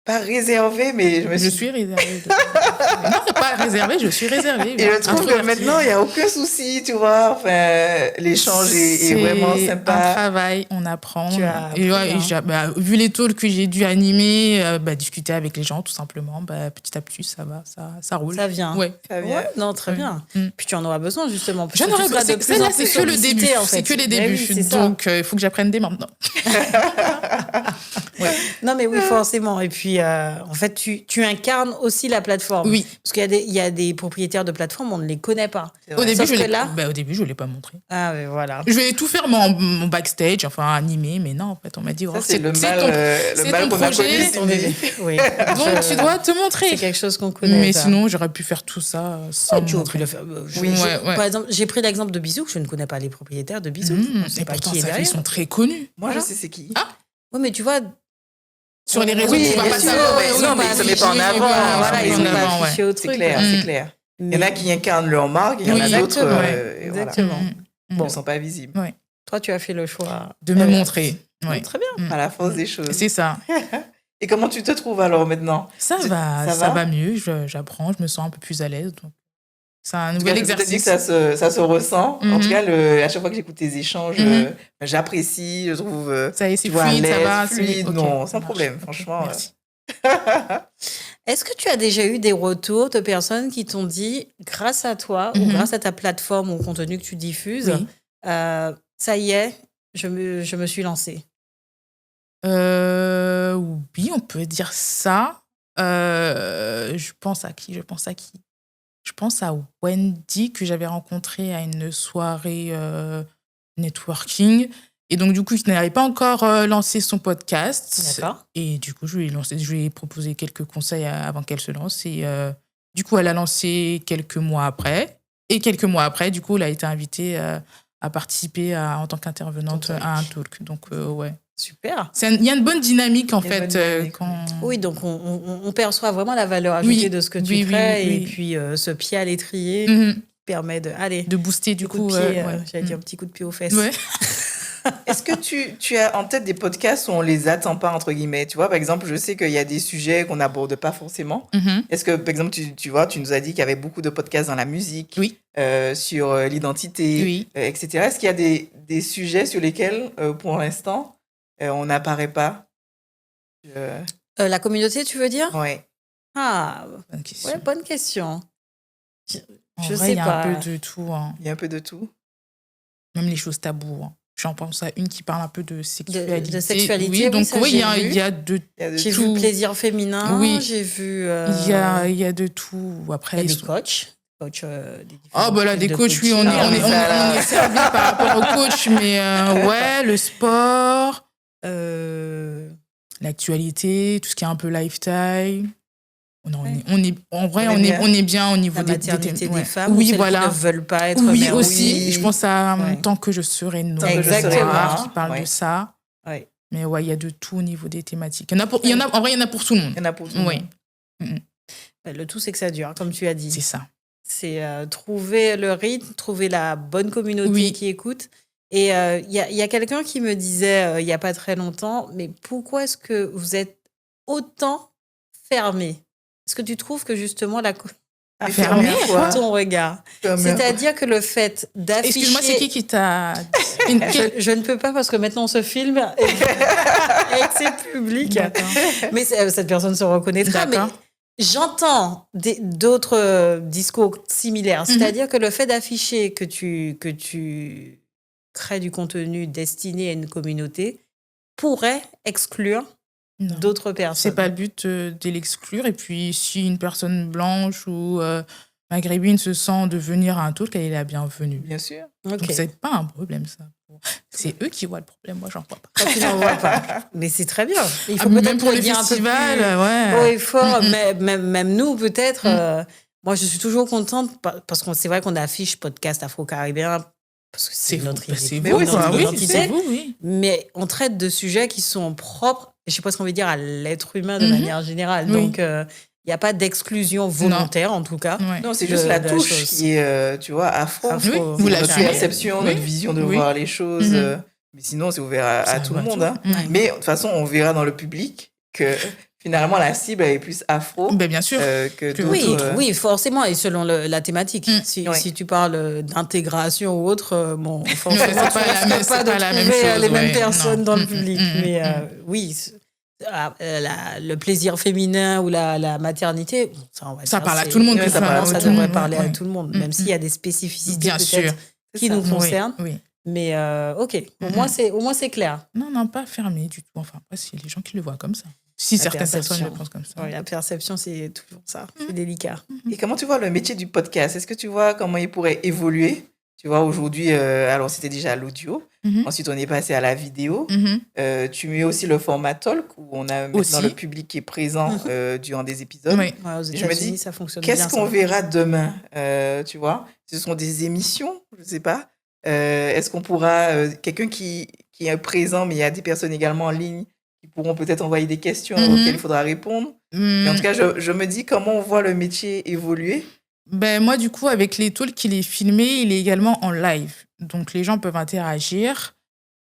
pas réservé, mais je suis réservée. Non, pas réservée, je suis réservée. Et je trouve que maintenant, il n'y a aucun souci, tu vois. Enfin, l'échange est vraiment sympa. C'est un travail, on apprend. Vu les talks que j'ai dû animer, discuter avec les gens, tout simplement, petit à petit, ça va, ça roule. Ça vient. Ouais. Non, très bien. Puis tu en auras besoin, justement. J'en aurai besoin. C'est que le début. C'est que les débuts. Donc, il faut que j'apprenne dès maintenant. Non, mais oui, forcément. Et puis, puis, en fait, tu incarnes aussi la plateforme. Oui. Parce qu'il y a des propriétaires de plateformes, on ne les connaît pas. Au début, je ne l'ai pas montré. Ah, mais voilà. Je vais tout faire mon backstage, enfin animer, mais non, en fait, on m'a dit, c'est le mal qu'on a connu. Oui. Donc, tu dois te montrer. C'est quelque chose qu'on connaît. Mais sinon, j'aurais pu faire tout ça sans montrer. Le faire. Par exemple, j'ai pris l'exemple de Bisous, que je ne connais pas les propriétaires de Bisous. Je ne sais pas qui est derrière. Ils sont très connus. Moi, je sais c'est qui. Ah, oui, mais tu vois... Sur les réseaux, tu vas pas savoir. Non, mais ils se mettent pas en avant. Voilà, ils sont pas affichés au truc. C'est clair. Il y en a qui incarnent leur marque, il y en a d'autres exactement. Ils ne sont pas visibles. Toi, tu as fait le choix de me montrer. Très bien. À la force des choses. C'est ça. Et comment tu te trouves alors maintenant? Ça va mieux. J'apprends, je me sens un peu plus à l'aise. Donc... C'est un nouvel exercice. Dit que ça se ressent. En tout cas, à chaque fois que j'écoute tes échanges, j'apprécie, je trouve. Ça y est, c'est fluide, ça va. Fluide, non, sans problème, franchement. Merci. Est-ce que tu as déjà eu des retours de personnes qui t'ont dit, grâce à toi ou grâce à ta plateforme ou au contenu que tu diffuses, ça y est, je me suis lancée? Oui, on peut dire ça. Je pense à qui? Je pense à Wendy que j'avais rencontrée à une soirée networking. Et donc, du coup, je n'avais pas encore lancé son podcast. D'accord. Et du coup, je lui ai proposé quelques conseils avant qu'elle se lance. Et du coup, elle a lancé quelques mois après. Et quelques mois après, du coup, elle a été invitée à participer en tant qu'intervenante à un talk. Donc, ouais. Super. Il y a une bonne dynamique, en fait. Oui, donc on perçoit vraiment la valeur ajoutée de ce que tu crées. Et puis, ce pied à l'étrier permet de booster, du coup. J'allais dire un petit coup de pied aux fesses. Ouais. Est-ce que tu as en tête des podcasts où on les attend pas, entre guillemets? Tu vois, par exemple, je sais qu'il y a des sujets qu'on n'aborde pas forcément. Est-ce que, par exemple, tu vois, tu nous as dit qu'il y avait beaucoup de podcasts dans la musique, sur l'identité, etc. Est-ce qu'il y a des sujets sur lesquels, pour l'instant, on n'apparaît pas? La communauté, tu veux dire? Oui. Ah, bonne question. Je sais pas. Il y a un peu de tout. Il y a un peu de tout. Même les choses taboues. J'en pense à une qui parle un peu de sexualité. De sexualité, oui. Donc, il y a de tout. J'ai vu plaisir féminin. Oui. J'ai vu... Il y a de tout. Après, il y a des coachs. Des coachs, oui, on est servi par rapport aux coachs. Mais le sport, l'actualité, tout ce qui est un peu lifestyle. On est bien au niveau la maternité des femmes. Oui, qui ne veulent pas être mères. Aussi. Je pense à Tant que je serai noire. Exactement. Qui parle de ça. Ouais. Mais il y a de tout au niveau des thématiques. En vrai, il y en a pour tout le monde. Il y en a pour tout le monde. Le tout, c'est que ça dure, comme tu as dit. C'est ça. C'est trouver le rythme, trouver la bonne communauté qui écoute. Et il y a quelqu'un qui me disait, il n'y a pas très longtemps, mais pourquoi est-ce que vous êtes autant fermé? Est-ce que tu trouves que justement fermé ton regard, c'est-à-dire que le fait d'afficher... Excuse-moi, c'est qui t'a... je ne peux pas parce que maintenant on se filme et que c'est public. Mais cette personne se reconnaîtra. Mais j'entends d'autres discours similaires. C'est-à-dire que le fait d'afficher que tu crées du contenu destiné à une communauté pourrait exclure d'autres personnes. C'est pas le but de l'exclure. Et puis, si une personne blanche ou maghrébine se sent de venir à un talk, elle est la bienvenue. Bien sûr. Donc, c'est pas un problème, ça. C'est eux qui voient le problème. Moi, j'en vois pas. Toi, tu n'en vois pas. Mais c'est très bien. Il faut peut-être même pour les festivals, haut et fort. Même nous, peut-être. Moi, je suis toujours contente parce que c'est vrai qu'on affiche podcast afro-caribéen parce que c'est notre identité. Mais on traite de sujets qui sont propres, je sais pas ce qu'on veut dire, à l'être humain de manière générale. Donc, il n'y a pas d'exclusion volontaire, en tout cas. Non, c'est juste la touche qui est, tu vois, afro. Notre perception, notre vision de voir les choses. Mais sinon, c'est ouvert à tout le monde. Mais de toute façon, on verra dans le public que... Finalement, la cible est plus afro bien sûr. Que d'autres. Oui, forcément, et selon la thématique. Si tu parles d'intégration ou autre, forcément, tu ne pas trouver les mêmes personnes dans le public. Mais oui, le plaisir féminin ou la maternité, ça parle à tout le monde. Ça devrait parler à tout le monde, même s'il y a des spécificités peut-être qui nous concernent. Mais ok, au moins c'est clair. Non, pas fermé du tout. Enfin, après, c'est les gens qui le voient comme ça. Si certaines personnes le pensent comme ça. Oui, la perception, c'est toujours ça. C'est délicat. Et comment tu vois le métier du podcast? Est-ce que tu vois comment il pourrait évoluer? Tu vois, aujourd'hui, alors c'était déjà l'audio. Ensuite, on est passé à la vidéo. Tu mets aussi le format talk où on a maintenant le public qui est présent durant des épisodes. Oui. Ouais, aux États-Unis, ça fonctionne bien. Qu'est-ce qu'on verra demain? Tu vois, ce sont des émissions, je ne sais pas. Est-ce qu'on pourra... quelqu'un qui est présent, mais il y a des personnes également en ligne qui pourront peut-être envoyer des questions auxquelles il faudra répondre. Mais en tout cas, je me dis comment on voit le métier évoluer. Ben, moi, du coup, avec les talks, il est filmé, il est également en live. Donc, les gens peuvent interagir.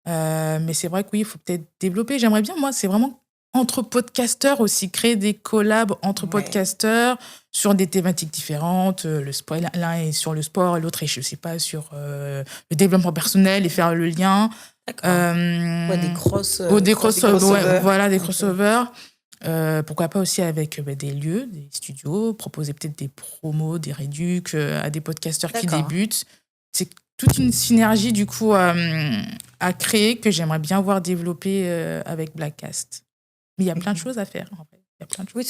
Mais c'est vrai que oui, il faut peut-être développer. J'aimerais bien, moi, c'est vraiment entre podcasteurs aussi, créer des collabs entre podcasteurs sur des thématiques différentes. Le sport, l'un est sur le sport, l'autre est, je sais pas, sur le développement personnel et faire le lien. Des crossovers. Des crossovers. Pourquoi pas aussi avec des lieux, des studios, proposer peut-être des promos, des réducs à des podcasteurs qui débutent. C'est toute une synergie du coup à créer que j'aimerais bien voir développer avec Blackcast. Mais il y a plein de choses à faire. En fait. Il y a plein de choses. Oui,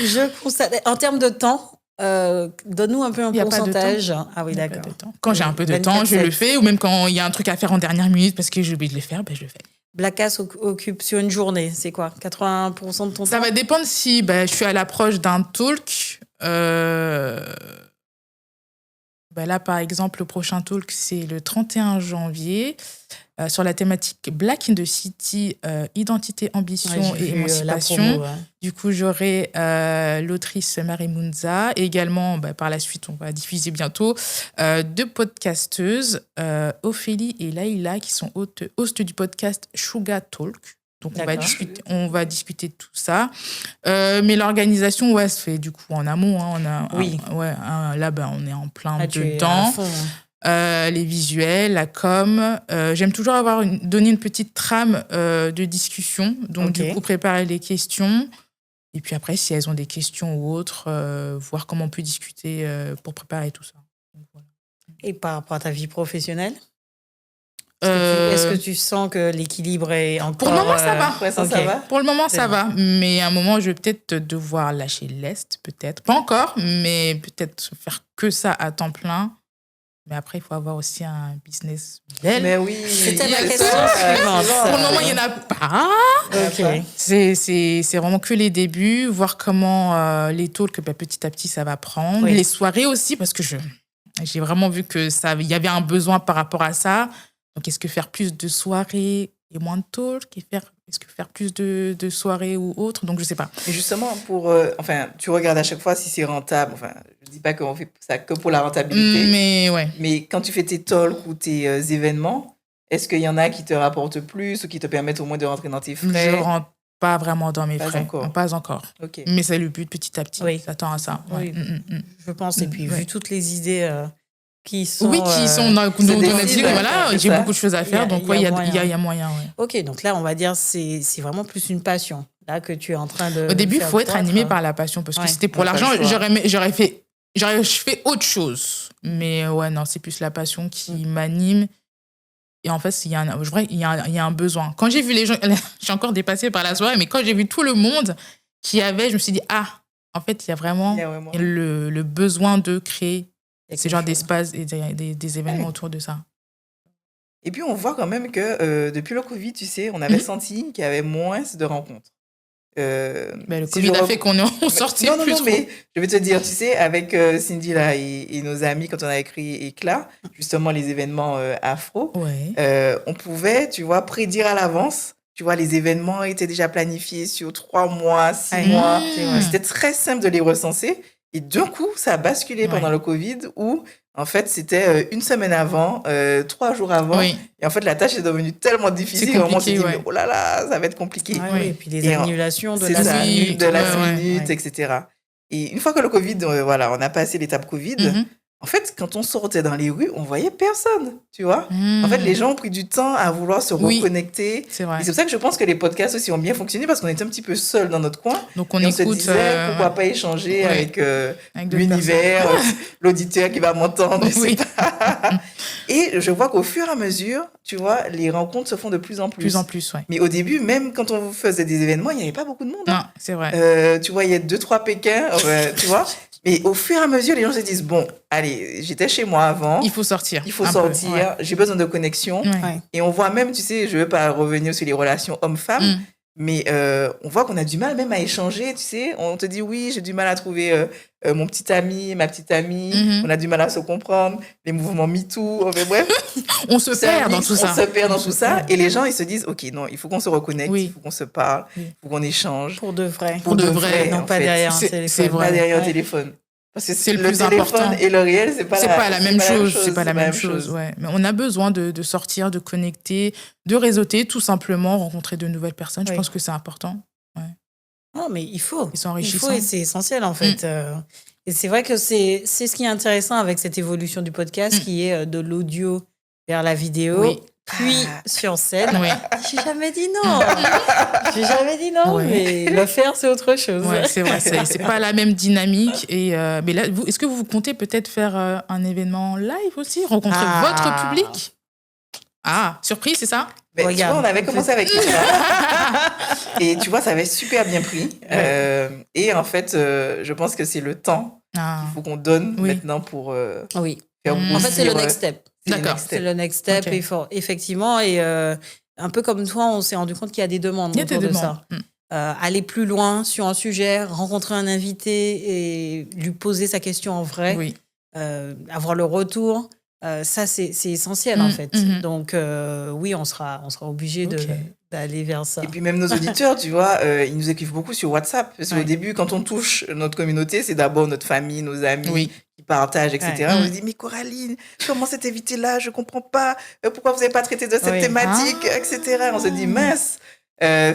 je constate. En termes de temps, donne-nous un peu un pourcentage. Ah oui, d'accord. Quand j'ai un peu de temps, je le fais. Ou même quand il y a un truc à faire en dernière minute parce que j'ai oublié de le faire, je le fais. Blackcast occupe sur une journée, c'est quoi? 80% de ton temps? Ça va dépendre si je suis à l'approche d'un talk. Là, par exemple, le prochain talk, c'est le 31 janvier sur la thématique Black in the City, identité, ambition et émancipation. Du coup, j'aurai l'autrice Marie Mounza et également, par la suite, on va diffuser bientôt, deux podcasteuses, Ophélie et Laïla, qui sont hosts du podcast Sugar Talk. Donc, on va discuter de tout ça. Mais l'organisation, se fait du coup en amont. Là, on est en plein dedans. Les visuels, la com. J'aime toujours donner une petite trame de discussion. Donc, du coup, préparer les questions. Et puis après, si elles ont des questions ou autres, voir comment on peut discuter pour préparer tout ça. Donc, voilà. Et par rapport à ta vie professionnelle? Est-ce que tu sens que l'équilibre est encore... Pour le moment, ça va. Ça va. Pour le moment, ça va. Mais à un moment, je vais peut-être devoir lâcher l'Est, peut-être. Pas encore, mais peut-être faire que ça à temps plein. Mais après, il faut avoir aussi un business model. Mais oui. C'était ma question suivante. Pour le moment, il n'y en a pas. Okay. C'est vraiment que les débuts, voir comment les talks, petit à petit, ça va prendre. Les soirées aussi, parce que j'ai vraiment vu qu'il y avait un besoin par rapport à ça. Donc, est-ce que faire plus de soirées et moins de talk? Est-ce que faire plus de soirées ou autre? Donc, je ne sais pas. Et justement, tu regardes à chaque fois si c'est rentable. Enfin, je ne dis pas qu'on fait ça que pour la rentabilité. Mais quand tu fais tes talks ou tes événements, est-ce qu'il y en a qui te rapportent plus ou qui te permettent au moins de rentrer dans tes frais? Je ne rentre pas vraiment dans mes frais. Pas encore. Okay. Mais c'est le but petit à petit. Oui. Ça tend à ça. Oui. Je pense. Et puis, vu toutes les idées... qui sont j'ai beaucoup de choses à faire, donc il y a moyen. Ok, donc là, on va dire c'est vraiment plus une passion là que tu es en train de... Au début, il faut être animé par la passion, parce que c'était pour l'argent, j'aurais fait autre chose. Mais non, c'est plus la passion qui m'anime. Et en fait, il y a un besoin. Quand j'ai vu les gens, j'ai encore dépassé par la soirée, mais quand j'ai vu tout le monde qu'il y avait, je me suis dit, en fait, il y a vraiment le besoin de créer ce genre d'espace et des événements autour de ça. Et puis, on voit quand même que depuis le Covid, tu sais, on avait senti qu'il y avait moins de rencontres. Le Covid a fait qu'on sortit plus trop. Mais je vais te dire, tu sais, avec Cindy là, et nos amis, quand on avait créé Éclat, justement les événements afro, on pouvait, tu vois, prédire à l'avance. Tu vois, les événements étaient déjà planifiés sur 3 mois, 6 mois. C'était très simple de les recenser. Et d'un coup, ça a basculé pendant le Covid où, en fait, c'était une semaine avant, 3 jours avant. Et en fait, la tâche est devenue tellement difficile. On s'est dit, oh là là, ça va être compliqué. Et puis les annulations de la minute, etc. Et une fois que le Covid, on a passé l'étape Covid, En fait, quand on sortait dans les rues, on voyait personne, tu vois. En fait, les gens ont pris du temps à vouloir se reconnecter. C'est vrai. Et c'est pour ça que je pense que les podcasts aussi ont bien fonctionné parce qu'on était un petit peu seuls dans notre coin. Donc, on se disait, pourquoi pas échanger avec l'univers, l'auditeur qui va m'entendre. Oui. Et je vois qu'au fur et à mesure, tu vois, les rencontres se font de plus en plus. Plus en plus, ouais. Mais au début, même quand on faisait des événements, il n'y avait pas beaucoup de monde. Non, c'est vrai. Tu vois, il y a 2-3 Pékins, tu vois. Mais au fur et à mesure, les gens se disent, bon, allez, j'étais chez moi avant. Il faut sortir. J'ai besoin de connexion. Ouais. Et on voit même, tu sais, je ne veux pas revenir sur les relations hommes-femmes, mais on voit qu'on a du mal même à échanger, tu sais. On te dit, oui, j'ai du mal à trouver mon petit ami, ma petite amie. On a du mal à se comprendre. Les mouvements MeToo, bref. On se perd dans tout ça. On se perd dans tout ça. Et les gens, ils se disent, OK, non, il faut qu'on se reconnecte, il faut qu'on se parle, il faut qu'on échange. Pour de vrai. Pour de vrai. Non, pas derrière un téléphone. C'est vrai. Pas derrière un téléphone. Parce que c'est le plus téléphone important. Et le réel, c'est pas la même chose. C'est pas la même chose. Ouais. Mais on a besoin de sortir, de connecter, de réseauter, tout simplement, rencontrer de nouvelles personnes. Je pense que c'est important. Ouais. Non, mais il faut. C'est enrichissant. Il faut et c'est essentiel, en fait. Et c'est vrai que c'est ce qui est intéressant avec cette évolution du podcast, qui est de l'audio vers la vidéo, puis sur scène. J'ai jamais dit non. Mais le faire, c'est autre chose. Ouais, c'est vrai. C'est pas la même dynamique. Et, mais là, est-ce que vous comptez peut-être faire un événement live aussi, rencontrer votre public? Ah, surprise, c'est ça? Tu vois, on avait commencé avec ça. Et tu vois, ça avait super bien pris. Et en fait, je pense que c'est le temps qu'il faut qu'on donne maintenant pour faire grossir. En fait, c'est le next step. D'accord. C'est le next step. Okay. Effectivement, et un peu comme toi, on s'est rendu compte qu'il y a des demandes autour de ça. Aller plus loin sur un sujet, rencontrer un invité et lui poser sa question en vrai, avoir le retour. Ça, c'est essentiel, en fait. Donc, oui, on sera obligé d'aller vers ça. Et puis, même nos auditeurs, tu vois, ils nous écrivent beaucoup sur WhatsApp. Parce qu'au début, quand on touche notre communauté, c'est d'abord notre famille, nos amis qui partagent, etc. On se dit, mais Coraline, comment cet invité-là? Je ne comprends pas. Pourquoi vous n'avez pas traité de cette thématique, etc. On se dit, mince.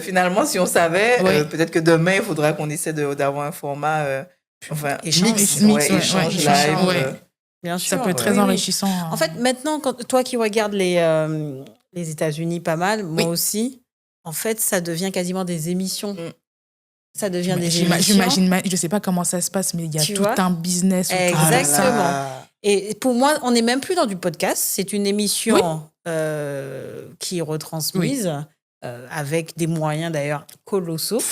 Finalement, si on savait, peut-être que demain, il faudra qu'on essaie d'avoir un format échange live. Bien sûr, ça peut être très enrichissant. En fait, maintenant, toi qui regardes les États-Unis pas mal, moi aussi, en fait, ça devient quasiment des émissions. Ça devient des émissions. Je ne sais pas comment ça se passe, mais il y a tout un business. Exactement. Et pour moi, on n'est même plus dans du podcast. C'est une émission qui est retransmise. Avec des moyens d'ailleurs colossaux.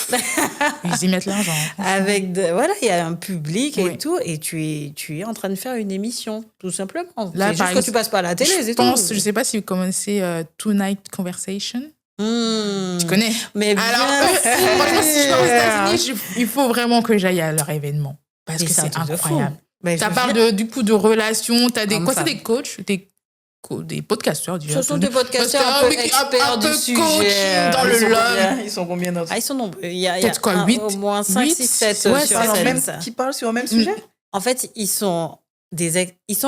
Ils y mettent l'argent. Voilà, il y a un public et tout, et tu es en train de faire une émission, tout simplement. Là, c'est juste que tu passes pas à la télé, c'est tout. Je sais pas si vous connaissez Tonight Conversation. Tu connais? Mais alors, franchement, si je vais aux États-Unis, il faut vraiment que j'aille à leur événement parce que c'est incroyable. Ça parle du coup de relations. T'as des c'est des coachs, des podcasteurs. Ce sont des podcasteurs un peu experts du sujet. Dans le love. Ils sont combien dans ils sont nombreux. Il y a peut-être quoi, 8, au moins 5, 6, 7 sur scène. Qui parlent sur le même sujet? En fait, ils sont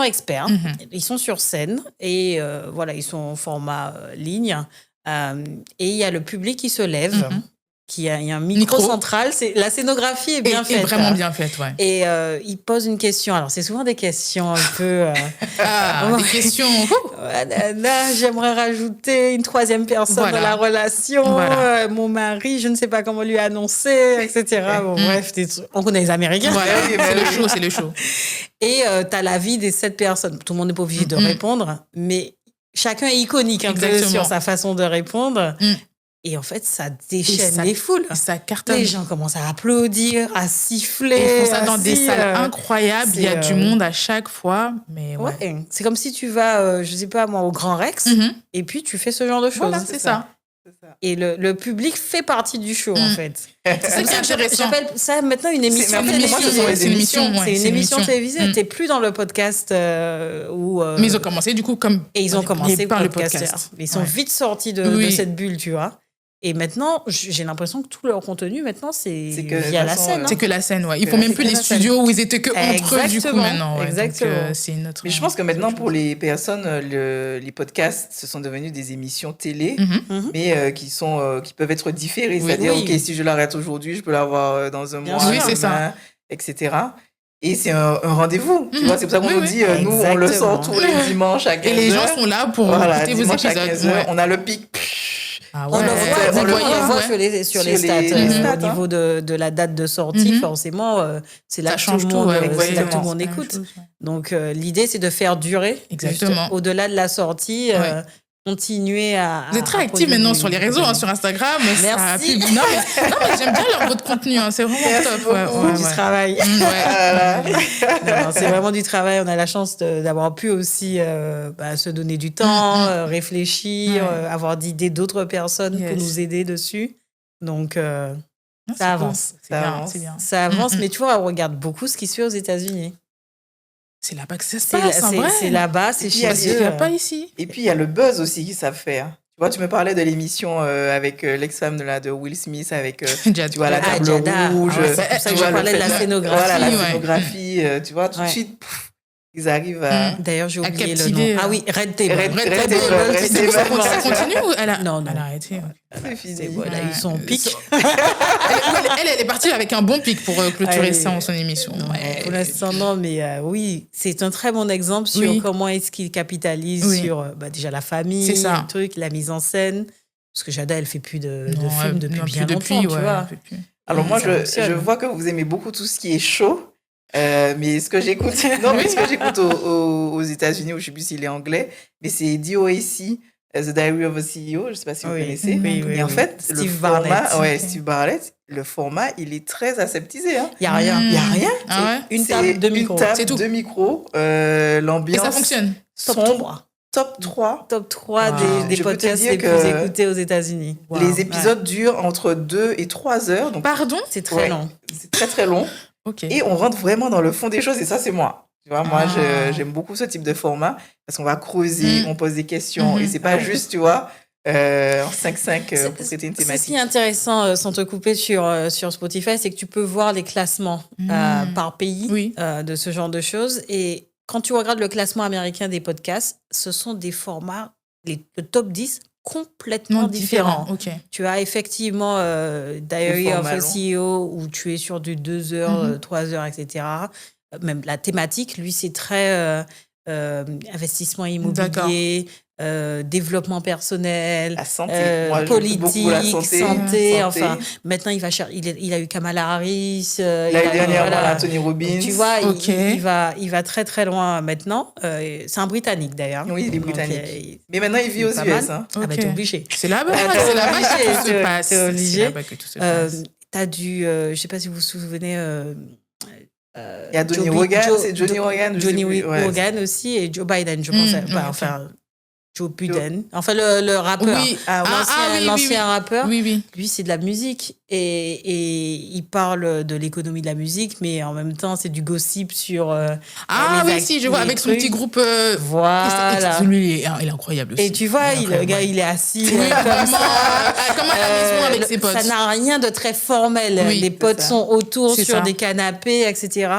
experts. Ils sont sur scène et voilà, ils sont en format ligne. Et il y a le public qui se lève. Il y a un micro central. La scénographie est bien faite. Est vraiment bien faite, ouais. Et il pose une question. Alors, c'est souvent des questions un peu... des questions... Là, j'aimerais rajouter une troisième personne dans la relation. Mon mari, je ne sais pas comment lui annoncer, etc. Bon, bref, on connaît les Américains. C'est le show. Et tu as l'avis des 7 personnes. Tout le monde n'est pas obligé de répondre, mais chacun est iconique un peu sur sa façon de répondre. Et en fait, ça déchaîne les foules. Ça cartonne. Les gens commencent à applaudir, à siffler. Ils font ça dans des salles incroyables. Il y a du monde à chaque fois. Mais c'est comme si tu vas, je sais pas moi, au Grand Rex et puis tu fais ce genre de choses. Voilà, c'est ça. Et le public fait partie du show, en fait. C'est ça qui est intéressant. J'appelle ça maintenant une émission télévisée. C'est une émission télévisée. T'es plus dans le podcast où... Mais ils ont commencé, du coup, comme... Et ils ont commencé par le podcast. Ils sont vite sortis de cette bulle, tu vois. Et maintenant, j'ai l'impression que tout leur contenu, maintenant, c'est via la scène. C'est que la scène, ouais. Ils font même plus les studios où ils étaient que entre eux, du coup, maintenant. Exactement. Donc, c'est une autre... Mais je pense que maintenant, pour les personnes, les podcasts, ce sont devenus des émissions télé, mais qui peuvent être différées. C'est-à-dire, OK, si je l'arrête aujourd'hui, je peux l'avoir dans un mois, oui, c'est ça. etc. Et c'est un rendez-vous, tu vois, c'est pour ça qu'on nous dit, nous, on le sort tous les dimanches à 15h. Et les gens sont là pour écouter vos épisodes. On a le pic. On le voit sur les stats. Au niveau de la date de sortie, forcément, c'est là que tout le monde écoute. Donc, l'idée, c'est de faire durer. Exactement. Au-delà de la sortie, continuer à... Vous êtes très actifs maintenant sur les réseaux, sur Instagram. Merci. Non, mais j'aime bien votre contenu. C'est vraiment top. Du travail. C'est vraiment du travail. On a la chance d'avoir pu aussi se donner du temps, réfléchir, avoir d'idées d'autres personnes pour nous aider dessus. Donc, ça avance. C'est bien. Ça avance, mais tu vois, on regarde beaucoup ce qui se fait aux États-Unis. C'est là-bas que ça se passe, en vrai. C'est là-bas, c'est chez eux. Il n'y a pas ici. Et puis, il y a le buzz aussi qu'ils savent faire. Tu vois, tu me parlais de l'émission avec l'ex-femme de Will Smith, avec tu vois, la table rouge. C'est pour ça que je parlais de la scénographie. Voilà, la scénographie. Tu vois, tout de suite, ils arrivent à... D'ailleurs, j'ai oublié le nom. Ah oui, Red Table. Ça continue ou elle a... Non. Elle a arrêté. C'est fini. Voilà, ils sont au pic. Elle est partie avec un bon pic pour clôturer ça en son émission. Pour l'instant, non, mais oui, c'est un très bon exemple sur comment est-ce qu'ils capitalisent sur déjà la famille, le truc, la mise en scène. Parce que Jada, elle fait plus de films depuis bien longtemps, tu vois. Alors moi, je vois que vous aimez beaucoup tout ce qui est chaud. Mais ce que j'écoute, aux États-Unis, où je ne sais plus s'il est anglais, mais c'est DOAC, The Diary of a CEO, je ne sais pas si vous connaissez. Et en fait, Steve Bartlett, le format, il est très aseptisé. Il n'y a rien. Il n'y a rien. Une table de micro. C'est tout. L'ambiance. Et ça fonctionne. Sombre. Top 3 des podcasts les plus écoutés aux États-Unis. Les épisodes durent entre 2 et 3 heures. Donc, pardon? C'est très long. C'est très, très long. Okay. Et on rentre vraiment dans le fond des choses, et ça, c'est moi. Tu vois, moi, j'aime beaucoup ce type de format, parce qu'on va creuser, on pose des questions, et c'est pas juste, tu vois, en 5-5 pour traiter une thématique. Ce qui est intéressant, sans te couper sur Spotify, c'est que tu peux voir les classements par pays de ce genre de choses. Et quand tu regardes le classement américain des podcasts, ce sont des formats, le top 10, complètement différent. Okay. Tu as effectivement Diary of a CEO où tu es sur du 2 heures, 3 heures, etc. Même la thématique, lui, c'est très investissement immobilier, développement personnel, la santé. Moi, politique, la santé. Enfin, maintenant, il a eu Kamala Harris. L'année dernière, Tony Robbins. Tu vois, il va très, très loin maintenant. C'est un Britannique, d'ailleurs. Oui, il est britannique. Mais maintenant, il vit aux US. Hein. Ah bah, t'es obligé. C'est là-bas que tout se passe. T'es obligé. T'as dû, je sais pas si vous vous souvenez... il y a Johnny Rogan, c'est Johnny Rogan. Johnny Rogan aussi, et Joe Biden, je pensais. Enfin, Joe Biden. Enfin, le rappeur. Oui. L'ancien rappeur. Oui. Lui, c'est de la musique. Et il parle de l'économie de la musique, mais en même temps, c'est du gossip sur. Je vois, avec son petit groupe. Voilà. Lui, il est incroyable aussi. Et tu vois, le gars, il est assis. Comme à la maison avec ses potes. Ça n'a rien de très formel. Les potes sont autour sur des canapés, etc.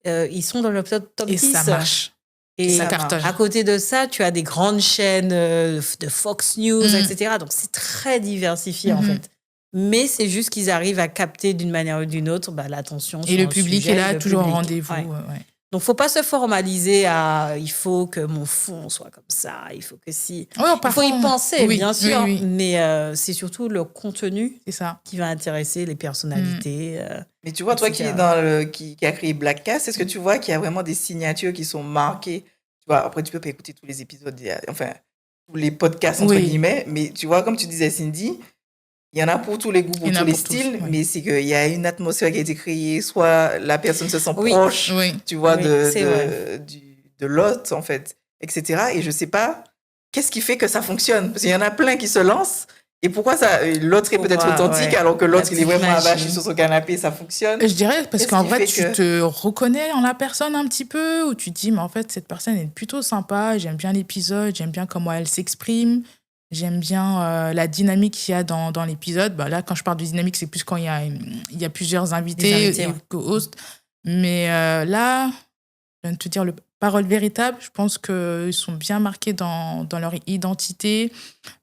Ils sont dans le top 10. Et ça marche. Et à côté de ça, tu as des grandes chaînes de Fox News, etc. Donc, c'est très diversifié, en fait. Mais c'est juste qu'ils arrivent à capter d'une manière ou d'une autre l'attention. Et le public est là, toujours au rendez-vous. Ouais. Donc, il ne faut pas se formaliser à « il faut que mon fond soit comme ça, il faut que si… » Il faut y penser, bien sûr, mais c'est surtout le contenu qui va intéresser les personnalités. Mais tu vois, toi qui a créé Blackcast, est-ce que tu vois qu'il y a vraiment des signatures qui sont marquées? Tu vois, après, tu peux pas écouter tous les épisodes, enfin, tous les podcasts, entre guillemets, mais tu vois, comme tu disais, Cindy, il y en a pour tous les goûts, pour tous les styles, mais c'est qu'il y a une atmosphère qui a été créée, soit la personne se sent proche, tu vois, de l'autre, en fait, etc. Et je sais pas, qu'est-ce qui fait que ça fonctionne? Parce qu'il y en a plein qui se lancent, et pourquoi l'autre est peut-être authentique, alors que l'autre, il est vraiment abaché sur son canapé, ça fonctionne? Je dirais, parce qu'en vrai, tu te reconnais en la personne un petit peu, ou tu te dis, mais en fait, cette personne est plutôt sympa, j'aime bien l'épisode, j'aime bien comment elle s'exprime. J'aime bien la dynamique qu'il y a dans l'épisode. Là, quand je parle de dynamique, c'est plus quand il y a plusieurs invités et co-hosts. Mais là, je viens de te dire, Paroles véritables, je pense qu'ils sont bien marqués dans leur identité.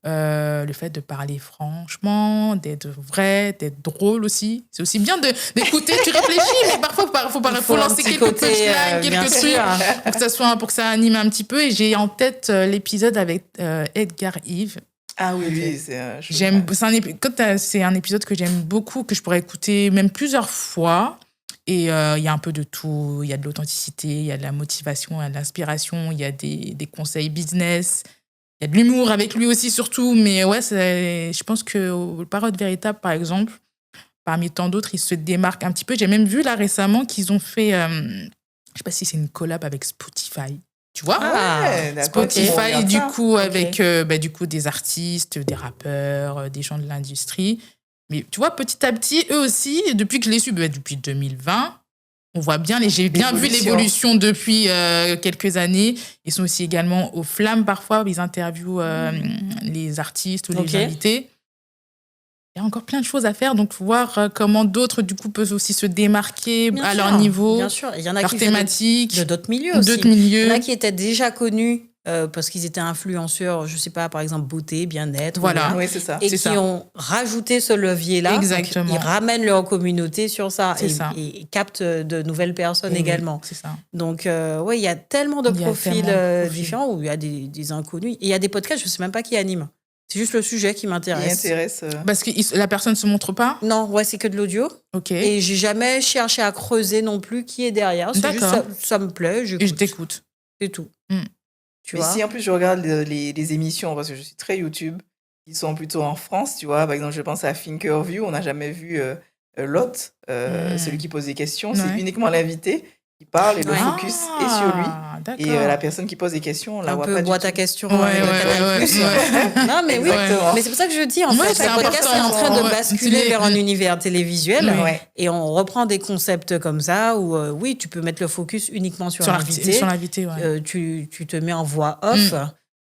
Le fait de parler franchement, d'être vrai, d'être drôle aussi. C'est aussi bien d'écouter, tu réfléchis, mais parfois, il faut lancer quelques punchlines, quelques trucs, pour que ça anime un petit peu. Et j'ai en tête l'épisode avec Edgar Yves. Ah oui, c'est un épisode que j'aime beaucoup, que je pourrais écouter même plusieurs fois. Et il y a un peu de tout. Il y a de l'authenticité, il y a de la motivation, il y a de l'inspiration, il y a des conseils business, il y a de l'humour avec lui aussi surtout. Mais ouais, je pense que Paroles véritables, par exemple, parmi tant d'autres, il se démarque un petit peu. J'ai même vu là récemment qu'ils ont fait, je sais pas si c'est une collab avec Spotify. Tu vois, Spotify, du coup, avec du coup, des artistes, des rappeurs, des gens de l'industrie. Mais tu vois, petit à petit, eux aussi, depuis que je les suis, depuis 2020, on voit bien, j'ai bien vu l'évolution depuis quelques années. Ils sont aussi également aux Flammes parfois, ils interviewent les artistes ou les invités. Il y a encore plein de choses à faire, donc voir comment d'autres, du coup, peuvent aussi se démarquer à leur niveau. Bien sûr, il y en a leur qui thématique, de d'autres milieux aussi. Il y en a qui étaient déjà connus parce qu'ils étaient influenceurs, je sais pas, par exemple, beauté, bien-être. Voilà, oui, c'est ça. Et qui ont rajouté ce levier-là. Exactement. Donc, ils ramènent leur communauté sur ça et captent de nouvelles personnes également. C'est ça. Donc, il y a tellement de profils différents où il y a des inconnus. Et il y a des podcasts, je sais même pas qui anime. C'est juste le sujet qui m'intéresse. Parce que la personne ne se montre pas? Non, c'est que de l'audio. Ok. Et j'ai jamais cherché à creuser non plus qui est derrière. C'est juste ça me plaît. Et je t'écoute. C'est tout. Mais si en plus je regarde les émissions, parce que je suis très YouTube, qui sont plutôt en France, tu vois, par exemple, je pense à Thinkerview, on n'a jamais vu Lot, celui qui pose des questions, c'est uniquement l'invité qui parle et le focus est sur lui. Et la personne qui pose des questions, on la voit pas du tout. Un peu boîte à questions. Ouais. Non, mais oui. Mais c'est pour ça que je dis, en fait, le podcast est en train de basculer vers un univers télévisuel. Et on reprend des concepts comme ça où, oui, tu peux mettre le focus uniquement sur l'invité. Sur l'invité, tu te mets en voix off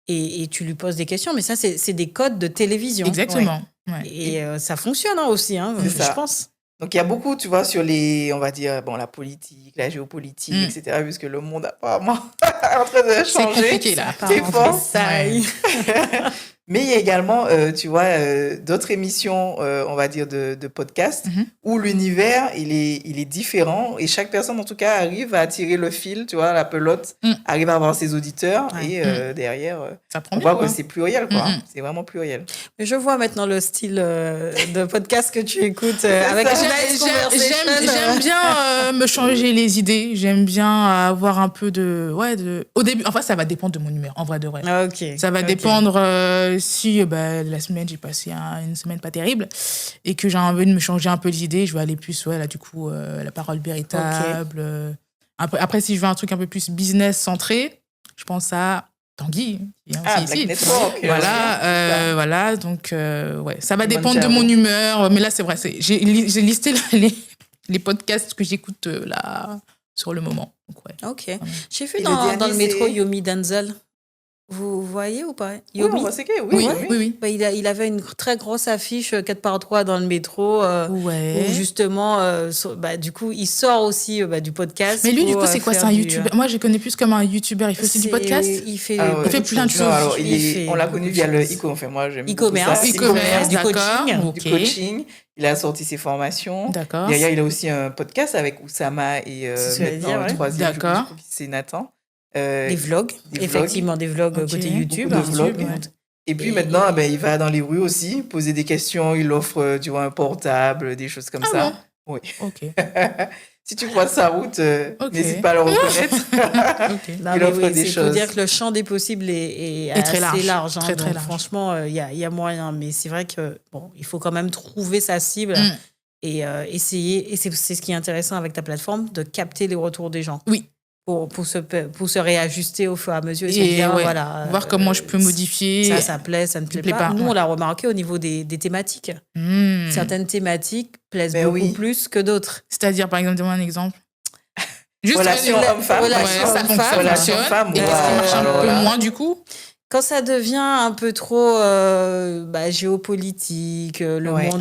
et tu lui poses des questions. Mais ça, c'est des codes de télévision. Exactement. Et ça fonctionne aussi, je pense. Donc, il y a beaucoup, tu vois, sur on va dire, la politique, la géopolitique, etc., puisque le monde apparemment est en train de changer. C'est compliqué, là. C'est fort. Mais il y a également, tu vois, d'autres émissions, on va dire, de podcasts où l'univers, il est différent et chaque personne, en tout cas, arrive à tirer le fil, tu vois, la pelote, arrive à avoir ses auditeurs et derrière, on voit que c'est pluriel, quoi. C'est vraiment pluriel. Mais je vois maintenant le style de podcast que tu écoutes avec J'aime bien me changer les idées. J'aime bien avoir un peu de... Au début, enfin, ça va dépendre de mon humeur, en vrai de vrai. Ça va dépendre... si la semaine, j'ai passé une semaine pas terrible et que j'ai envie de me changer un peu les idées, je vais aller plus, la parole véritable. Après, si je veux un truc un peu plus business centré, je pense à Tanguy. Black Network. Voilà, donc, ça va dépendre de mon humeur. Mais là, c'est vrai, j'ai listé les podcasts que j'écoute là sur le moment. Donc, j'ai vu dans le métro Yomi Denzel. Vous voyez ou pas? Yomi. Oui. Il avait une très grosse affiche 4x3 dans le métro où justement, du coup, il sort aussi du podcast. Mais lui, du coup, c'est quoi? C'est un YouTuber? Moi, je connais plus comme un YouTuber. Il fait aussi du podcast? Il fait plein de choses. Alors, on l'a connu via le e-commerce. Enfin, moi, j'aime e-commerce, du coaching. Il a sorti ses formations. D'accord. Derrière, il a aussi un podcast avec Oussama et maintenant le troisième, je crois que c'est Nathan. Des vlogs, effectivement, des vlogs côté YouTube. Et puis maintenant, il va dans les rues aussi, poser des questions, il offre un portable, des choses comme ça. Bon. Oui. Ok. Si tu croises sa route, n'hésite pas à le reconnaître. Il offre des choses. Il faut dire que le champ des possibles est assez large. Très large. Franchement, il y a moyen. Mais c'est vrai que il faut quand même trouver sa cible et essayer. Et c'est ce qui est intéressant avec ta plateforme, de capter les retours des gens. Oui. Pour se réajuster au fur et à mesure. Et voir comment je peux modifier. Ça plaît, ça ne plaît pas. Nous, on l'a remarqué au niveau des thématiques. Certaines thématiques plaisent beaucoup plus que d'autres. C'est-à-dire, par exemple, donne-moi un exemple. Juste relation homme-femme. Ça fonctionne. Et ça marche un peu moins, du coup? Quand ça devient un peu trop géopolitique, le monde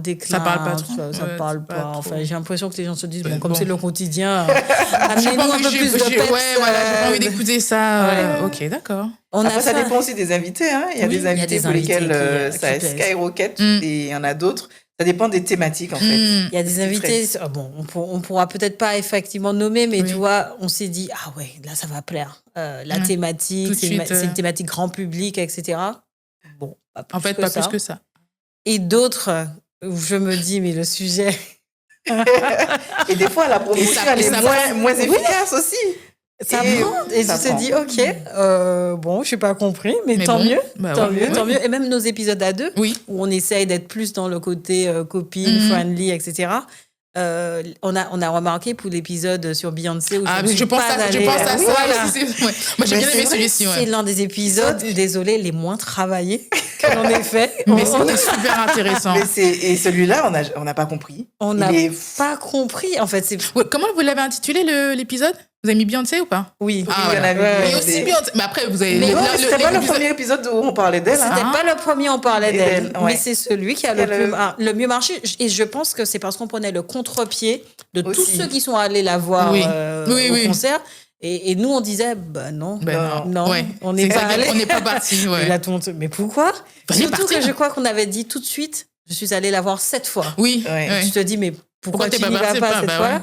déclin. Ça parle pas trop. Ça parle pas. Enfin, j'ai l'impression que les gens se disent, comme c'est le quotidien, amenez-nous un peu plus de peps. Ouais, voilà, j'ai pas envie d'écouter ça. Ok, d'accord. Après, ça dépend aussi des invités. Hein. Il y a des invités pour lesquels ça skyrocket et il y en a d'autres. Ça dépend des thématiques, en fait. Il y a des invités, on pourra peut-être pas effectivement nommer, mais tu vois, on s'est dit, ah ouais, là, ça va plaire. La thématique, c'est une thématique grand public, etc. Bon, en fait, pas plus que ça. Et d'autres, où je me dis, mais le sujet... Et des fois, la promotion, elle est moins efficace aussi. Ça prend, et tu te dis, ok, je n'ai pas compris, mais tant mieux. Tant mieux. Et même nos épisodes à deux, où on essaye d'être plus dans le côté copine, friendly, etc. On a remarqué pour l'épisode sur Beyoncé où je pense à ça. Moi, j'ai bien aimé celui-ci. C'est l'un des épisodes, désolé, les moins travaillés que l'on ait fait. Mais c'était super intéressant. Et celui-là, on n'a pas compris. On n'a pas compris, en fait. Comment vous l'avez intitulé, l'épisode ? Vous avez mis Beyoncé ou pas ? Oui. Il y en a mis aussi Beyoncé. Mais après, vous avez... C'était pas le premier épisode où on parlait d'elle. C'était pas le premier où on parlait d'elle. Mais c'est celui qui a le mieux marché. Et je pense que c'est parce qu'on prenait le contre-pied de tous ceux qui sont allés la voir au concert. Et nous, on disait, non, on n'est pas allés. On n'est pas partis. Mais pourquoi ? Surtout que je crois qu'on avait dit tout de suite, je suis allée la voir 7 fois. Oui. Tu te dis, mais pourquoi tu n'y vas pas cette fois-là ?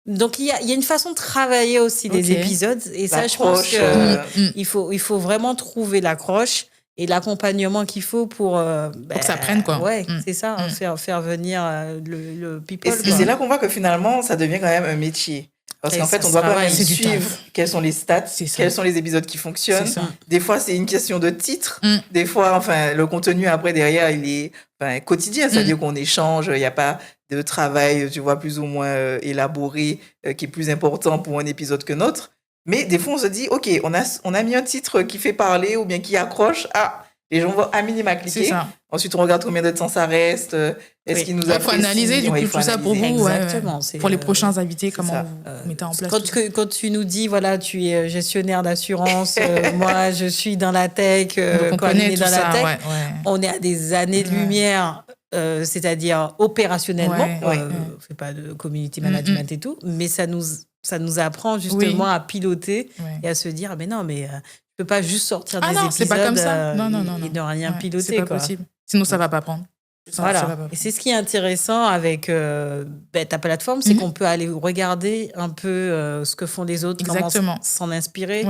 Donc, il y a une façon de travailler aussi des épisodes. Et ça, je pense qu'il faut vraiment trouver l'accroche et l'accompagnement qu'il faut pour que ça prenne, quoi. Ouais, c'est ça, faire venir le people. Et c'est là qu'on voit que finalement, ça devient quand même un métier. Parce qu'en fait, on doit quand même suivre quels sont les stats, quels sont les épisodes qui fonctionnent. Des fois, c'est une question de titre. Des fois, le contenu, après, derrière, il est quotidien. C'est-à-dire qu'on échange, il n'y a pas de travail, tu vois, plus ou moins élaboré, qui est plus important pour un épisode que notre. Mais des fois, on se dit, OK, on a mis un titre qui fait parler ou bien qui accroche. Les gens vont à minima cliquer. Ensuite, on regarde combien de temps ça reste. Est-ce qu'il nous a Il faut analyser tout ça pour vous. Exactement. Pour les prochains invités, comment vous mettez en place quand tu nous dis, voilà, tu es gestionnaire d'assurance, moi, je suis dans la tech, on connaît dans la tech. On est à des années de lumière, c'est-à-dire opérationnellement. On ne fait pas de community management et tout, mais ça nous apprend justement à piloter et à se dire, mais non, mais... Je ne peux pas juste sortir des épisodes c'est pas comme ça. Non. et ne rien piloter. C'est pas possible. Sinon, ça ne va pas prendre. Et c'est ce qui est intéressant avec ta plateforme, c'est qu'on peut aller regarder un peu ce que font les autres, comment s'en inspirer,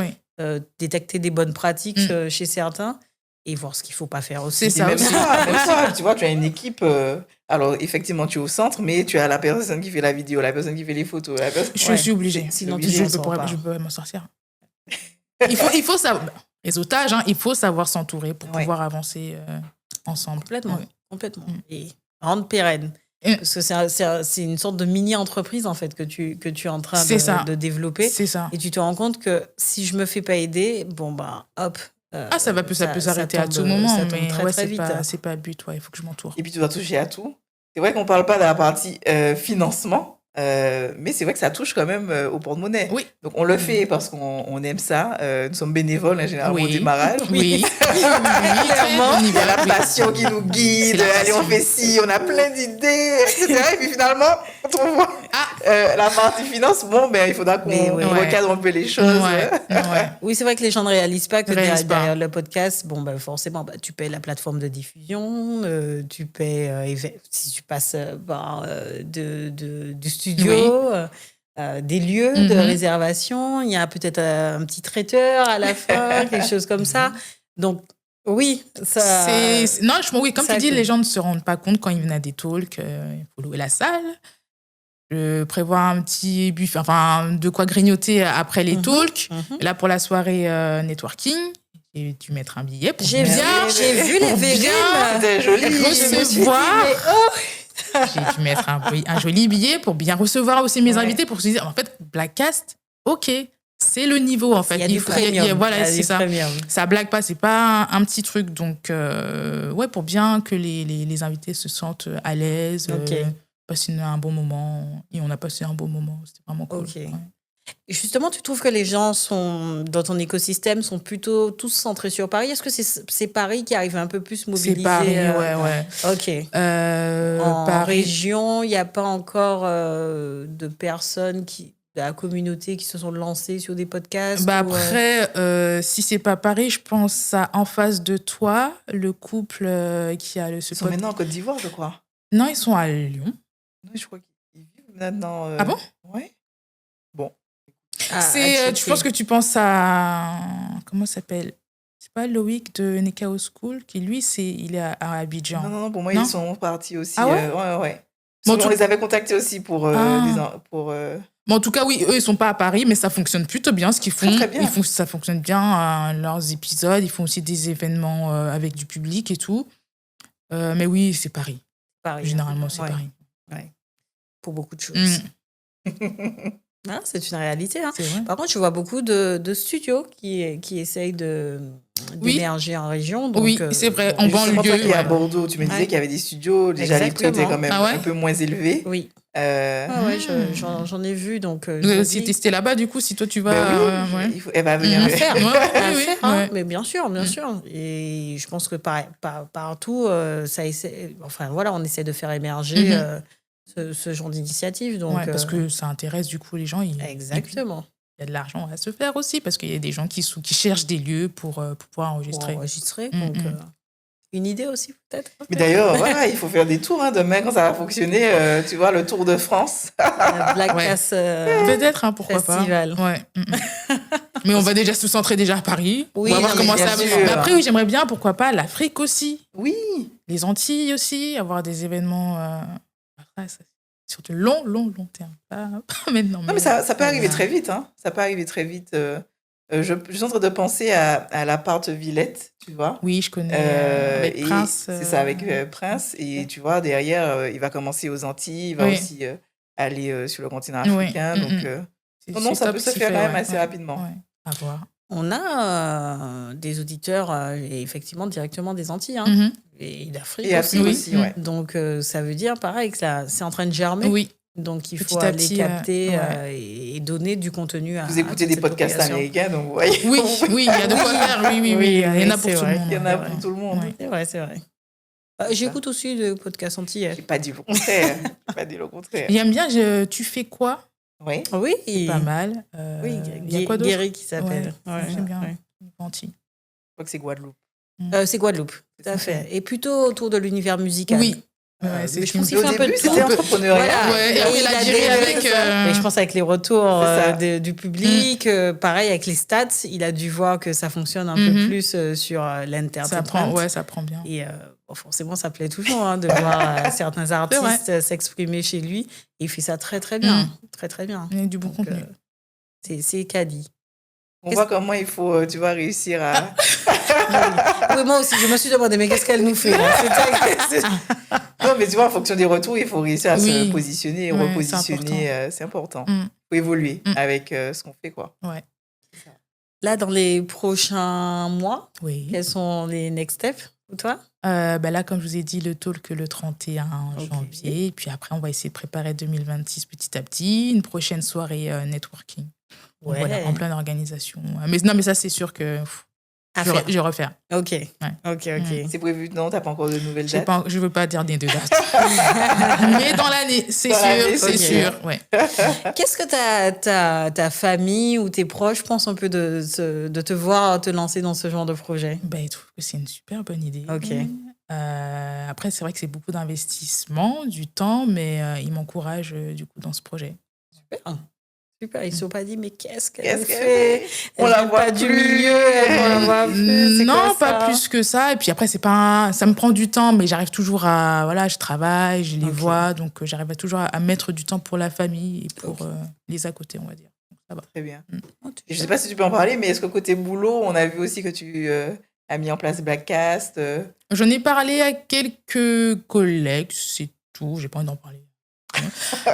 détecter des bonnes pratiques chez certains et voir ce qu'il ne faut pas faire aussi. C'est ça. Même ça, tu vois, tu as une équipe... alors, effectivement, tu es au centre, mais tu as la personne qui fait la vidéo, la personne qui fait les photos. Je suis obligée. Sinon, je ne peux m'en sortir. Il faut savoir, réseautage, il faut savoir s'entourer pour pouvoir avancer ensemble. Complètement. Et rendre pérenne. Parce que c'est une sorte de mini-entreprise, en fait, que tu es en train de développer. C'est ça. Et tu te rends compte que si je me fais pas aider, hop. Ça peut s'arrêter à tout moment, mais très vite. C'est pas le but. Il faut que je m'entoure. Et puis, tu dois toucher à tout. C'est vrai qu'on parle pas de la partie financement. Mais c'est vrai que ça touche quand même au porte-monnaie. Oui. Donc, on le fait parce qu'on aime ça. Nous sommes bénévoles, en général, au démarrage. Oui. Clairement, il y a la passion qui nous guide. Allez, on fait ci, on a plein d'idées, etc. Et puis finalement, quand on voit la partie finance, il faudra qu'on recadre un peu les choses. Oui, c'est vrai que les gens ne réalisent pas que derrière le podcast, forcément, tu payes la plateforme de diffusion, tu payes, si tu passes du studio, des lieux de réservation, il y a peut-être un petit traiteur à la fin, quelque chose comme ça. Donc, oui, ça... comme tu dis, les gens ne se rendent pas compte quand ils viennent à des talks, il faut louer la salle, prévoir un petit buffet, de quoi grignoter après les talks. Là, pour la soirée networking, et tu mettras un billet pour j'ai vu les vérités. C'était joli. Recevoir... J'ai dû mettre un joli billet pour bien recevoir aussi mes invités, pour se dire, en fait, Blackcast, ok, c'est le niveau, en fait. Il y a du premium. C'est ça. Ça blague pas, c'est pas un petit truc. Donc, pour bien que les invités se sentent à l'aise, passer un bon moment. Et on a passé un bon moment, c'était vraiment cool. Justement, tu trouves que les gens dans ton écosystème sont plutôt tous centrés sur Paris? Est-ce que c'est Paris qui arrive un peu plus mobilisé? C'est Paris, ouais. Ok. En Paris. région, il n'y a pas encore de personnes de la communauté qui se sont lancées sur des podcasts? Après, si c'est pas Paris, je pense à En face de toi, le couple qui a Ils sont maintenant en Côte d'Ivoire, je crois. Non, ils sont à Lyon. Oui, je crois qu'ils vivent maintenant. Ah bon? Ouais. Bon. Je pense que tu penses à... Comment ça s'appelle? C'est pas Loïc de Nekao School qui, lui, il est à Abidjan. Non, pour moi, ils sont partis aussi. Ah ouais? Ouais. Bon, on les avait contactés aussi pour... Bon, en tout cas, oui, eux, ils sont pas à Paris, mais ça fonctionne plutôt bien ce qu'ils font. Très bien. Ça fonctionne bien, leurs épisodes. Ils font aussi des événements avec du public et tout. Mais oui, c'est Paris. Généralement, c'est Paris. Ouais. Pour beaucoup de choses. Ah, c'est une réalité. Hein. Par contre, je vois beaucoup de studios qui essayent d'émerger en région. Donc, oui, c'est vrai. En banlieue. À Bordeaux, tu me disais qu'il y avait des studios. Déjà, les prix étaient quand même un peu moins élevés. Oui. J'en ai vu. Donc, vous avez aussi testé là-bas, du coup, si toi tu vas. Elle va venir faire. Mais bien sûr. Et je pense que partout, ça essaie. Enfin, voilà, on essaie de faire émerger. Ce genre d'initiative. Donc, parce que ça intéresse du coup les gens. Exactement. Il y a de l'argent à se faire aussi parce qu'il y a des gens qui cherchent des lieux pour pouvoir enregistrer. Donc, une idée aussi peut-être. Mais d'ailleurs, il faut faire des tours. Demain, quand ça va fonctionner, tu vois, le Tour de France. Black Cass peut-être, pourquoi Festival. Pas. Ouais. Mais on va déjà se centrer déjà à Paris. Oui, on va voir comment ça va. Mais après, j'aimerais bien, pourquoi pas, l'Afrique aussi. Oui. Les Antilles aussi, avoir des événements... sur de long terme. Pas maintenant. Mais ça peut arriver très vite. Ça peut arriver très vite. Je suis en train de penser à l'appart Villette, tu vois. Oui, je connais. Avec Prince. C'est ça, avec Prince. Et tu vois, derrière, il va commencer aux Antilles. Il va aussi aller sur le continent africain. Donc, ça peut se faire quand même assez rapidement. Ouais. À voir. On a des auditeurs, et effectivement, directement des Antilles. Et d'Afrique aussi. Donc, ça veut dire, pareil, que c'est en train de germer. Oui. Donc, il faut aller capter et donner du contenu à vous écoutez des podcasts américains, donc vous voyez. Oui, il y a de quoi faire. Oui. Il y en a pour tout le monde. Il y en a pour tout le monde. C'est vrai. J'écoute aussi des podcasts antillais. J'ai pas dit le contraire. J'aime bien, tu fais quoi? Oui. C'est pas mal. Oui, il y a quoi d'autre? Guéry qui s'appelle. J'aime bien. Antilles. Je crois que c'est Guadeloupe. C'est Guadeloupe, tout à fait. Et plutôt autour de l'univers musical. Oui. Mais je pense qu'il fait un peu de tout. C'était entrepreneurial. Et après, il a géré avec... Mais je pense avec les retours du public, pareil avec les stats, il a dû voir que ça fonctionne un peu plus sur l'entertainment. Ça prend bien. Et forcément, ça plaît toujours de voir certains artistes s'exprimer chez lui. Et il fait ça très, très bien. Très, très bien. Il y a du bon contenu. C'est caddie. On voit comment il faut, tu vois, réussir à... Oui, moi aussi, je me suis demandé, mais qu'est-ce qu'elle nous fait Non, mais tu vois, en fonction des retours, il faut réussir à se positionner et repositionner. C'est important. Il faut évoluer avec ce qu'on fait, quoi. Ouais. Là, dans les prochains mois, quels sont les next steps pour toi? Là, comme je vous ai dit, le talk le 31 janvier. Et puis après, on va essayer de préparer 2026 petit à petit. Une prochaine soirée networking. Donc, voilà, en pleine organisation. Mais ça, c'est sûr que je vais refaire. Ok. C'est prévu? Non, tu n'as pas encore de nouvelles dates? Je ne veux pas dire des dates. Mais dans l'année, c'est sûr. Ouais. Qu'est-ce que ta famille ou tes proches pensent un peu de te voir te lancer dans ce genre de projet? Ils trouvent que c'est une super bonne idée. Ok. Après, c'est vrai que c'est beaucoup d'investissement, du temps, mais ils m'encouragent du coup dans ce projet. Super. Ils ne sont pas dit, mais qu'est-ce qu'elle fait? On la voit du milieu. Non, pas plus que ça. Et puis après, ça me prend du temps, mais j'arrive toujours à... Voilà, je travaille, je les vois, donc j'arrive toujours à mettre du temps pour la famille et pour les à côté, on va dire. Donc, ça va. Très bien. Je ne sais pas si tu peux en parler, mais est-ce que côté boulot, on a vu aussi que tu as mis en place Blackcast J'en ai parlé à quelques collègues, c'est tout. J'ai pas envie d'en parler.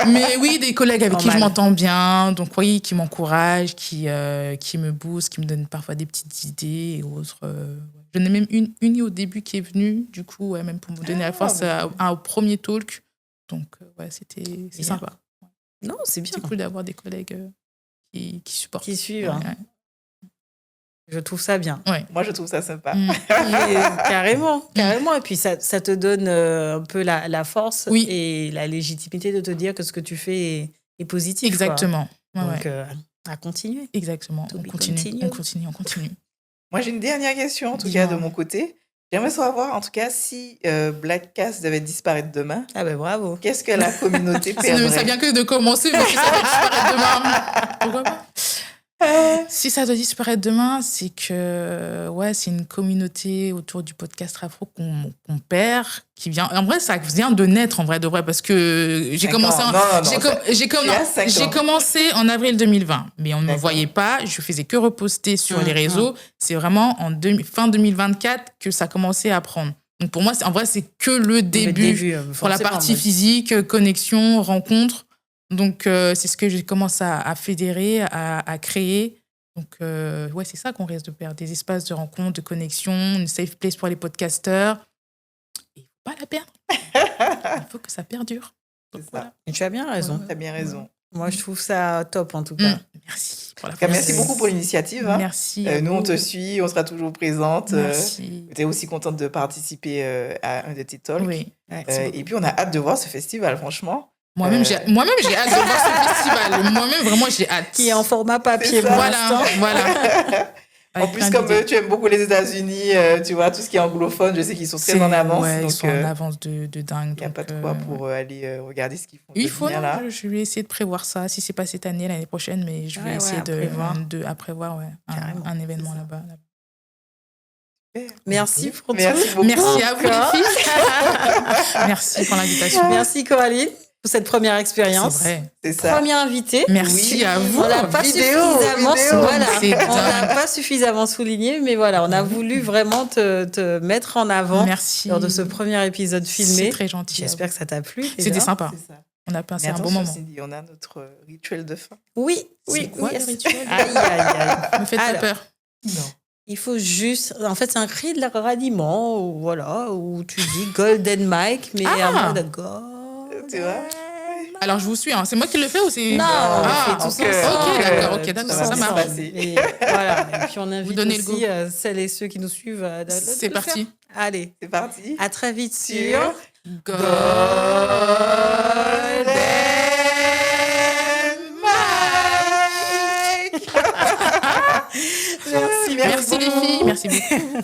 Mais oui, des collègues avec qui je m'entends bien, donc oui, qui m'encouragent, qui me boostent, qui me donnent parfois des petites idées et autres. J'en ai même une au début qui est venue, du coup, même pour me donner la force au premier talk. Donc, c'est sympa. Non, c'est bien. C'est cool d'avoir des collègues qui supportent. Qui suivent. Ouais. Je trouve ça bien. Ouais. Moi, je trouve ça sympa. Carrément. Et puis, ça te donne un peu la force et la légitimité de te dire que ce que tu fais est positif. Exactement. Donc, à continuer. Exactement. On continue. Moi, j'ai une dernière question, en tout cas, de mon côté. J'aimerais savoir, en tout cas, si Blackcast devait disparaître demain. Ah ben bravo. Qu'est-ce que la communauté perdrait? Ça vient que de commencer, mais si ça doit disparaître demain, pourquoi pas? Si ça doit disparaître demain, c'est que c'est une communauté autour du podcast afro qu'on perd, qui vient. En vrai, ça vient de naître en vrai de vrai, parce que j'ai commencé commencé en avril 2020, mais on ne me voyait pas. Je faisais que reposter sur les réseaux. C'est vraiment fin 2024 que ça a commencé à prendre. Donc pour moi, en vrai, c'est que le début pour la partie physique, connexion, rencontre. Donc, c'est ce que j'ai commencé à fédérer, à créer. Donc, c'est ça qu'on risque de perdre. Des espaces de rencontre, de connexion, une safe place pour les podcasteurs. Il ne faut pas la perdre. Il faut que ça perdure. Donc, voilà. Et tu as bien raison. Tu as bien raison. Moi, je trouve ça top, en tout cas. Merci. Merci beaucoup pour l'initiative. Hein. Merci. Nous, on te suit, on sera toujours présente. Merci. Tu es aussi contente de participer à un de tes talks. Oui. Et puis, on a hâte de voir ce festival, franchement. Moi-même, j'ai hâte de voir ce festival. Moi-même, vraiment, j'ai hâte. Qui est en format papier. Voilà. En plus, comme tu aimes beaucoup les États-unis, tu vois, tout ce qui est anglophone, je sais qu'ils sont très en avance. Ouais, ils sont en avance de dingue. Il n'y a pas de quoi pour aller regarder ce qu'ils font. Je vais essayer de prévoir ça. Si ce n'est pas cette année, l'année prochaine, mais je vais essayer de prévoir un événement là-bas. Merci pour tout. Merci à vous, les filles. Merci pour l'invitation. Merci, Coraline, pour cette première expérience. C'est vrai. C'est ça. Première invitée. Merci à vous. On l'a pas pas suffisamment souligné, mais voilà, on a voulu vraiment te mettre en avant lors de ce premier épisode filmé. C'est très gentil. J'espère que ça t'a plu. C'était sympa. On a passé un bon moment. Cindy, on a notre rituel de fin. Oui. C'est quoi le rituel? Aïe. Me faites pas peur. Non. Il faut juste... En fait, c'est un cri de ralliement, où tu dis Golden Mike, mais en mode God. Tu vois? Alors, je vous suis. C'est moi qui le fais ou c'est... Non, on fait tout ça. Ok, d'accord, ça marche. Et puis, on invite aussi celles et ceux qui nous suivent. C'est parti. Allez. C'est parti. À très vite sur... Golden Mike. Merci les filles. Merci beaucoup.